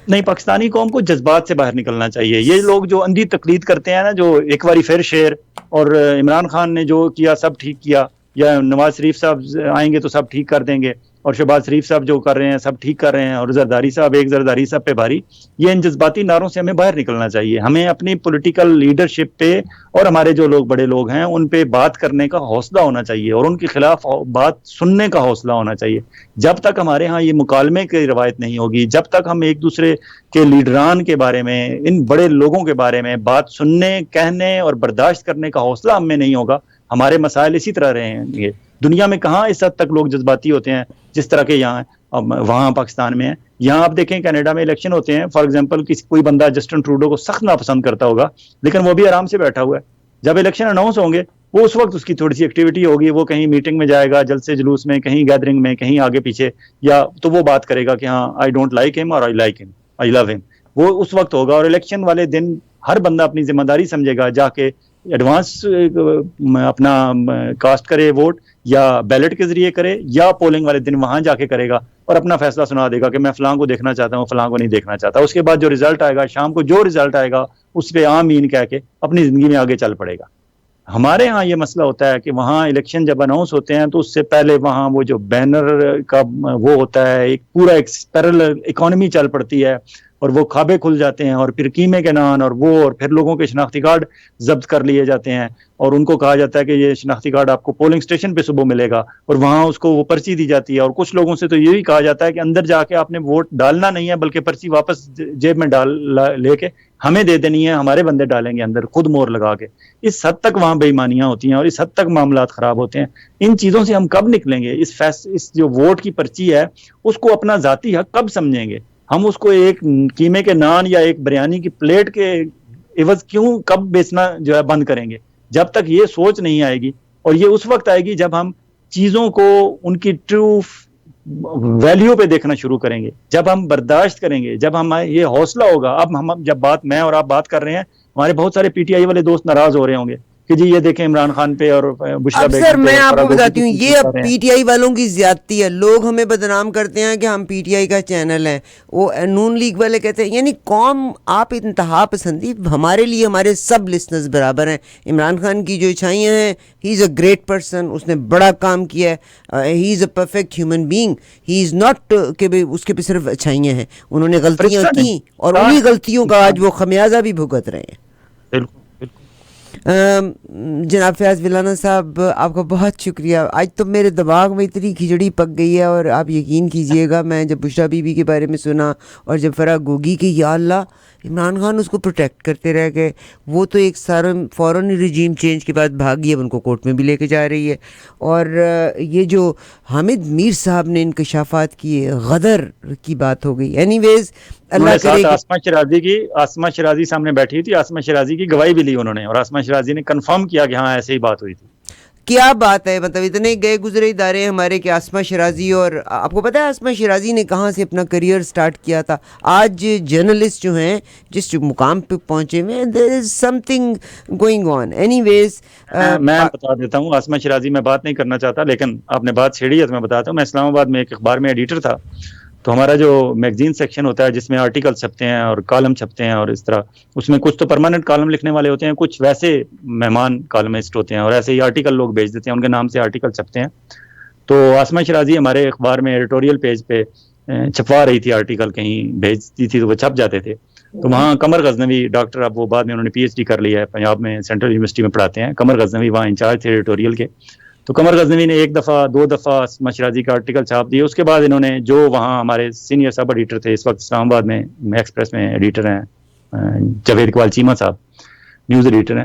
نہیں، پاکستانی قوم کو جذبات سے باہر نکلنا چاہیے. یہ لوگ جو اندھی تقلید کرتے ہیں نا، جو ایک باری پھر شعر، اور عمران خان نے جو کیا سب ٹھیک کیا، یا نواز شریف صاحب آئیں گے تو سب ٹھیک کر دیں گے، اور شہباز شریف صاحب جو کر رہے ہیں سب ٹھیک کر رہے ہیں، اور زرداری صاحب ایک زرداری صاحب پہ بھاری. یہ ان جذباتی نعروں سے ہمیں باہر نکلنا چاہیے. ہمیں اپنی پولیٹیکل لیڈرشپ پہ اور ہمارے جو لوگ بڑے لوگ ہیں ان پہ بات کرنے کا حوصلہ ہونا چاہیے، اور ان کے خلاف بات سننے کا حوصلہ ہونا چاہیے. جب تک ہمارے ہاں یہ مکالمے کی روایت نہیں ہوگی، جب تک ہم ایک دوسرے کے لیڈران کے بارے میں، ان بڑے لوگوں کے بارے میں بات سننے، کہنے اور برداشت کرنے کا حوصلہ ہم میں نہیں ہوگا، ہمارے مسائل اسی طرح رہیں گے. دنیا میں کہاں اس حد تک لوگ جذباتی ہوتے ہیں جس طرح کے یہاں وہاں پاکستان میں ہیں. یہاں آپ دیکھیں کینیڈا میں الیکشن ہوتے ہیں، فار ایگزامپل کوئی بندہ جسٹن ٹروڈو کو سخت ناپسند کرتا ہوگا، لیکن وہ بھی آرام سے بیٹھا ہوا ہے. جب الیکشن اناؤنس ہوں گے، وہ اس وقت اس کی تھوڑی سی ایکٹیویٹی ہوگی، وہ کہیں میٹنگ میں جائے گا، جلسے جلوس میں، کہیں گیدرنگ میں، کہیں آگے پیچھے، یا تو وہ بات کرے گا کہ ہاں آئی ڈونٹ لائک ہم اور آئی لائک ہم، آئی لو ہم. وہ اس وقت ہوگا. اور الیکشن والے دن ہر بندہ اپنی ذمہ داری سمجھے گا، جا کے ایڈوانس اپنا کاسٹ کرے ووٹ، یا بیلٹ کے ذریعے کرے، یا پولنگ والے دن وہاں جا کے کرے گا اور اپنا فیصلہ سنا دے گا کہ میں فلاں کو دیکھنا چاہتا ہوں، فلاں کو نہیں دیکھنا چاہتا. اس کے بعد جو رزلٹ آئے گا، شام کو جو رزلٹ آئے گا اس پہ آمین کہہ کے اپنی زندگی میں آگے چل پڑے گا. ہمارے ہاں یہ مسئلہ ہوتا ہے کہ وہاں الیکشن جب اناؤنس ہوتے ہیں تو اس سے پہلے وہاں وہ جو بینر کا وہ ہوتا ہے، ایک پورا ایک پیرلل اکانومی چل پڑتی ہے، اور وہ کھابے کھل جاتے ہیں، اور پھر قیمے کے نان، اور پھر لوگوں کے شناختی کارڈ ضبط کر لیے جاتے ہیں، اور ان کو کہا جاتا ہے کہ یہ شناختی کارڈ آپ کو پولنگ اسٹیشن پہ صبح ملے گا، اور وہاں اس کو وہ پرچی دی جاتی ہے. اور کچھ لوگوں سے تو یہ بھی کہا جاتا ہے کہ اندر جا کے آپ نے ووٹ ڈالنا نہیں ہے، بلکہ پرچی واپس جیب میں لے کے ہمیں دے دینی ہے، ہمارے بندے ڈالیں گے اندر خود مور لگا کے. اس حد تک وہاں بے ایمانیاں ہوتی ہیں، اور اس حد تک معاملات خراب ہوتے ہیں. ان چیزوں سے ہم کب نکلیں گے؟ اس جو ووٹ کی پرچی ہے اس کو اپنا ذاتی حق کب سمجھیں گے ہم؟ اس کو ایک قیمے کے نان یا ایک بریانی کی پلیٹ کے عوض کب بیچنا جو ہے بند کریں گے؟ جب تک یہ سوچ نہیں آئے گی، اور یہ اس وقت آئے گی جب ہم چیزوں کو ان کی ٹرو ویلیو پہ دیکھنا شروع کریں گے، جب ہم برداشت کریں گے، جب ہم یہ حوصلہ ہوگا. اب جب میں اور آپ بات کر رہے ہیں، ہمارے بہت سارے پی ٹی آئی والے دوست ناراض ہو رہے ہوں گے کہ جی یہ دیکھیں عمران خان پہ اور بشریٰ بیگم پہ. سر میں آپ کو بتاتی ہوں، یہ اب پی ٹی آئی والوں کی زیادتی ہے. لوگ ہمیں بدنام کرتے ہیں کہ ہم پی ٹی آئی کا چینل ہیں، وہ نون لیگ والے کہتے ہیں. یعنی قوم آپ انتہا پسندی. ہمارے لیے ہمارے سب لسنرز برابر ہیں. عمران خان کی جو اچھائیاں ہیں، ہی از اے گریٹ پرسن، اس نے بڑا کام کیا ہے، he is a perfect human being. He is not کہ اس کے پہ صرف اچھائیاں ہیں. انہوں نے غلطیاں کی اور انہی غلطیوں کا آج وہ خمیازہ بھی بھگت رہے ہیں. جناب فیاض ویلانہ صاحب آپ کا بہت شکریہ. آج تو میرے دماغ میں اتنی کھچڑی پک گئی ہے, اور آپ یقین کیجئے گا میں جب بشریٰ بی بی کے بارے میں سنا اور جب فرح گوگی کے یا اللہ عمران خان اس کو پروٹیکٹ کرتے رہ گئے, وہ تو ایک سارا فوراً رجیم چینج کے بعد بھاگی, اب ان کو کورٹ میں بھی لے کے جا رہی ہے. اور یہ جو حامد میر صاحب نے انکشافات کیے, غدر کی بات ہو گئی. اینی ویز اللہ کرے. آسمہ شیرازی سامنے بیٹھی تھی, آسمہ شیرازی کی گواہی بھی لی انہوں نے, اور آسمہ شیرازی نے کنفرم کیا کہ ہاں ایسے ہی بات ہوئی تھی. کیا بات ہے, مطلب اتنے گئے گزرے ادارے ہیں ہمارے کہ آسمہ شیرازی, اور آپ کو پتہ ہے آسمہ شیرازی نے کہاں سے اپنا کریئر سٹارٹ کیا تھا. آج جرنلسٹ جو ہیں جس مقام پہ پہنچے ہوئے, there is something going on. Anyways میں بتا دیتا ہوں, آسمہ شیرازی میں بات نہیں کرنا چاہتا, لیکن آپ نے بات چھیڑی ہے تو میں بتاتا ہوں. میں اسلام آباد میں ایک اخبار میں ایڈیٹر تھا, تو ہمارا جو میگزین سیکشن ہوتا ہے جس میں آرٹیکل چھپتے ہیں اور کالم چھپتے ہیں, اور اس طرح اس میں کچھ تو پرماننٹ کالم لکھنے والے ہوتے ہیں, کچھ ویسے مہمان کالمسٹ ہوتے ہیں, اور ایسے ہی آرٹیکل لوگ بھیج دیتے ہیں, ان کے نام سے آرٹیکل چھپتے ہیں. تو آسمہ شیرازی ہمارے اخبار میں ایڈیٹوریل پیج پہ چھپوا رہی تھی آرٹیکل, کہیں بھیجتی تھی تو وہ چھپ جاتے تھے. تو وہاں قمر غزنوی ڈاکٹر, اب وہ بعد میں انہوں نے پی ایچ ڈی کر لیا ہے, پنجاب میں سینٹرل یونیورسٹی میں پڑھاتے ہیں. قمر غزنوی وہاں انچارج تھے ایڈیٹوریل کے. تو قمر غزنوی نے ایک دفعہ دو دفعہ آسمہ شیرازی کا آرٹیکل چھاپ دیے. اس کے بعد انہوں نے جو وہاں ہمارے سینئر سب ایڈیٹر تھے, اس وقت اسلام آباد میں ایکسپریس میں ایڈیٹر ہیں جاوید اقبال چیمہ صاحب, نیوز ایڈیٹر ہیں,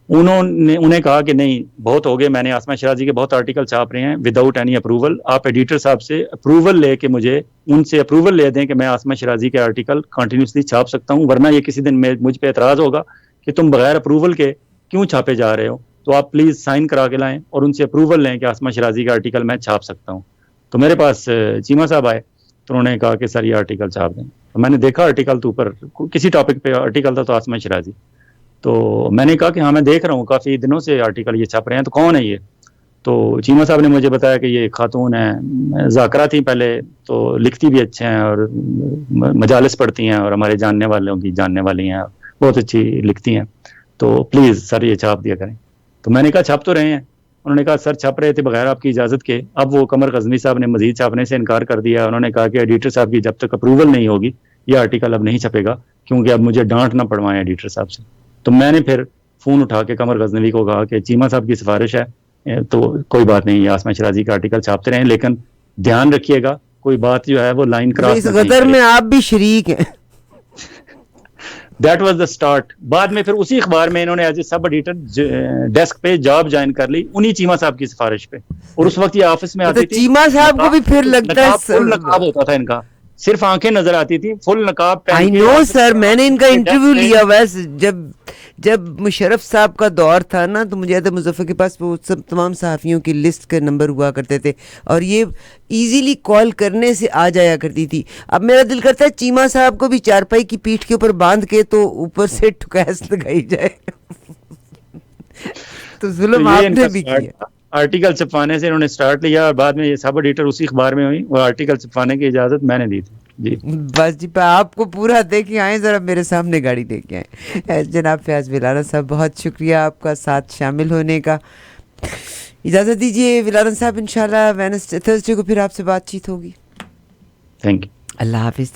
انہیں کہا کہ نہیں بہت ہو گئے, میں نے آسمہ شیرازی کے بہت آرٹیکل چھاپ رہے ہیں وداؤٹ اینی اپروول, آپ ایڈیٹر صاحب سے اپروول لے کے مجھے ان سے اپروول لے دیں کہ میں آسمہ شیرازی کے آرٹیکل کنٹینیوسلی چھاپ سکتا ہوں, ورنہ یہ کسی دن مجھ پہ اعتراض ہوگا کہ تم بغیر اپروول کے کیوں چھاپے جا رہے ہو, تو آپ پلیز سائن کرا کے لائیں اور ان سے اپروول لیں کہ آسمہ شیرازی کا آرٹیکل میں چھاپ سکتا ہوں. تو میرے پاس چیمہ صاحب آئے تو انہوں نے کہا کہ سر یہ آرٹیکل چھاپ دیں. تو میں نے دیکھا آرٹیکل تو اوپر کسی ٹاپک پہ آرٹیکل تھا تو آسمہ شیرازی, تو میں نے کہا کہ ہاں میں دیکھ رہا ہوں کافی دنوں سے آرٹیکل یہ چھپ رہے ہیں, تو کون ہے یہ؟ تو چیمہ صاحب نے مجھے بتایا کہ یہ خاتون ہیں, ذاکرہ تھیں پہلے, تو لکھتی بھی اچھے ہیں اور مجالس پڑھتی ہیں اور ہمارے جاننے والوں کی جاننے والی ہیں, بہت اچھی لکھتی ہیں, تو پلیز سر یہ چھاپ دیا کریں. تو میں نے کہا چھاپ تو رہے ہیں. انہوں نے کہا سر چھپ رہے تھے بغیر آپ کی اجازت کے. اب وہ قمر غزنوی صاحب نے مزید چھاپنے سے انکار کر دیا. انہوں نے کہا کہ ایڈیٹر صاحب کی جب تک اپروول نہیں ہوگی یہ آرٹیکل اب نہیں چھپے گا, کیونکہ اب مجھے ڈانٹ نہ پڑوائیں ایڈیٹر صاحب سے. تو میں نے پھر فون اٹھا کے قمر غزنوی کو کہا کہ چیمہ صاحب کی سفارش ہے تو کوئی بات نہیں, آسمہ شیرازی کا آرٹیکل چھاپتے رہیں, لیکن دھیان رکھیے گا کوئی بات جو ہے وہ لائن کراس اس غدر میں آپ بھی شریک ہیں. That was the start. بعد میں پھر اسی اخبار میں انہوں نے as a sub editor desk پہ جاب جوائن کر لی انہی چیمہ صاحب کی سفارش پہ, اور اس وقت یہ آفس میں آتی تھی. چیمہ صاحب کو بھی پھر لگتا ہے فل نقاب ہوتا تھا ان کا, صرف آنکھیں نظر آتی تھی, فل نقاب آئی نو سر, میں نے ان کا انٹرویو لیا ویسے جب مشرف صاحب کا دور تھا نا, تو مجھے یاد ہے مظفر کے پاس وہ سب تمام صحافیوں کی لسٹ کا نمبر ہوا کرتے تھے, اور یہ ایزیلی کال کرنے سے آ جایا کرتی تھی. اب میرا دل کرتا ہے چیمہ صاحب کو بھی چارپائی کی پیٹھ کے اوپر باندھ کے تو اوپر سے ٹھکیس لگائی جائے. تو ظلم آپ نے بھی کیا. آرٹیکل چھپوانے سے انہوں نے سٹارٹ لیا, اور بعد میں یہ سب ایڈیٹر اسی اخبار میں ہوئی, اور آرٹیکل چھپوانے کی اجازت میں نے دی تھی. جی بس جی, آپ کو پورا دے کے آئیں, ذرا میرے سامنے گاڑی دے کے آئیں. جناب فیاض ویلانہ صاحب بہت شکریہ آپ کا ساتھ شامل ہونے کا. اجازت دیجیے ویلانہ صاحب, انشاءاللہ تھرسڈے کو پھر آپ سے بات چیت ہوگی. Thank you. اللہ حافظ.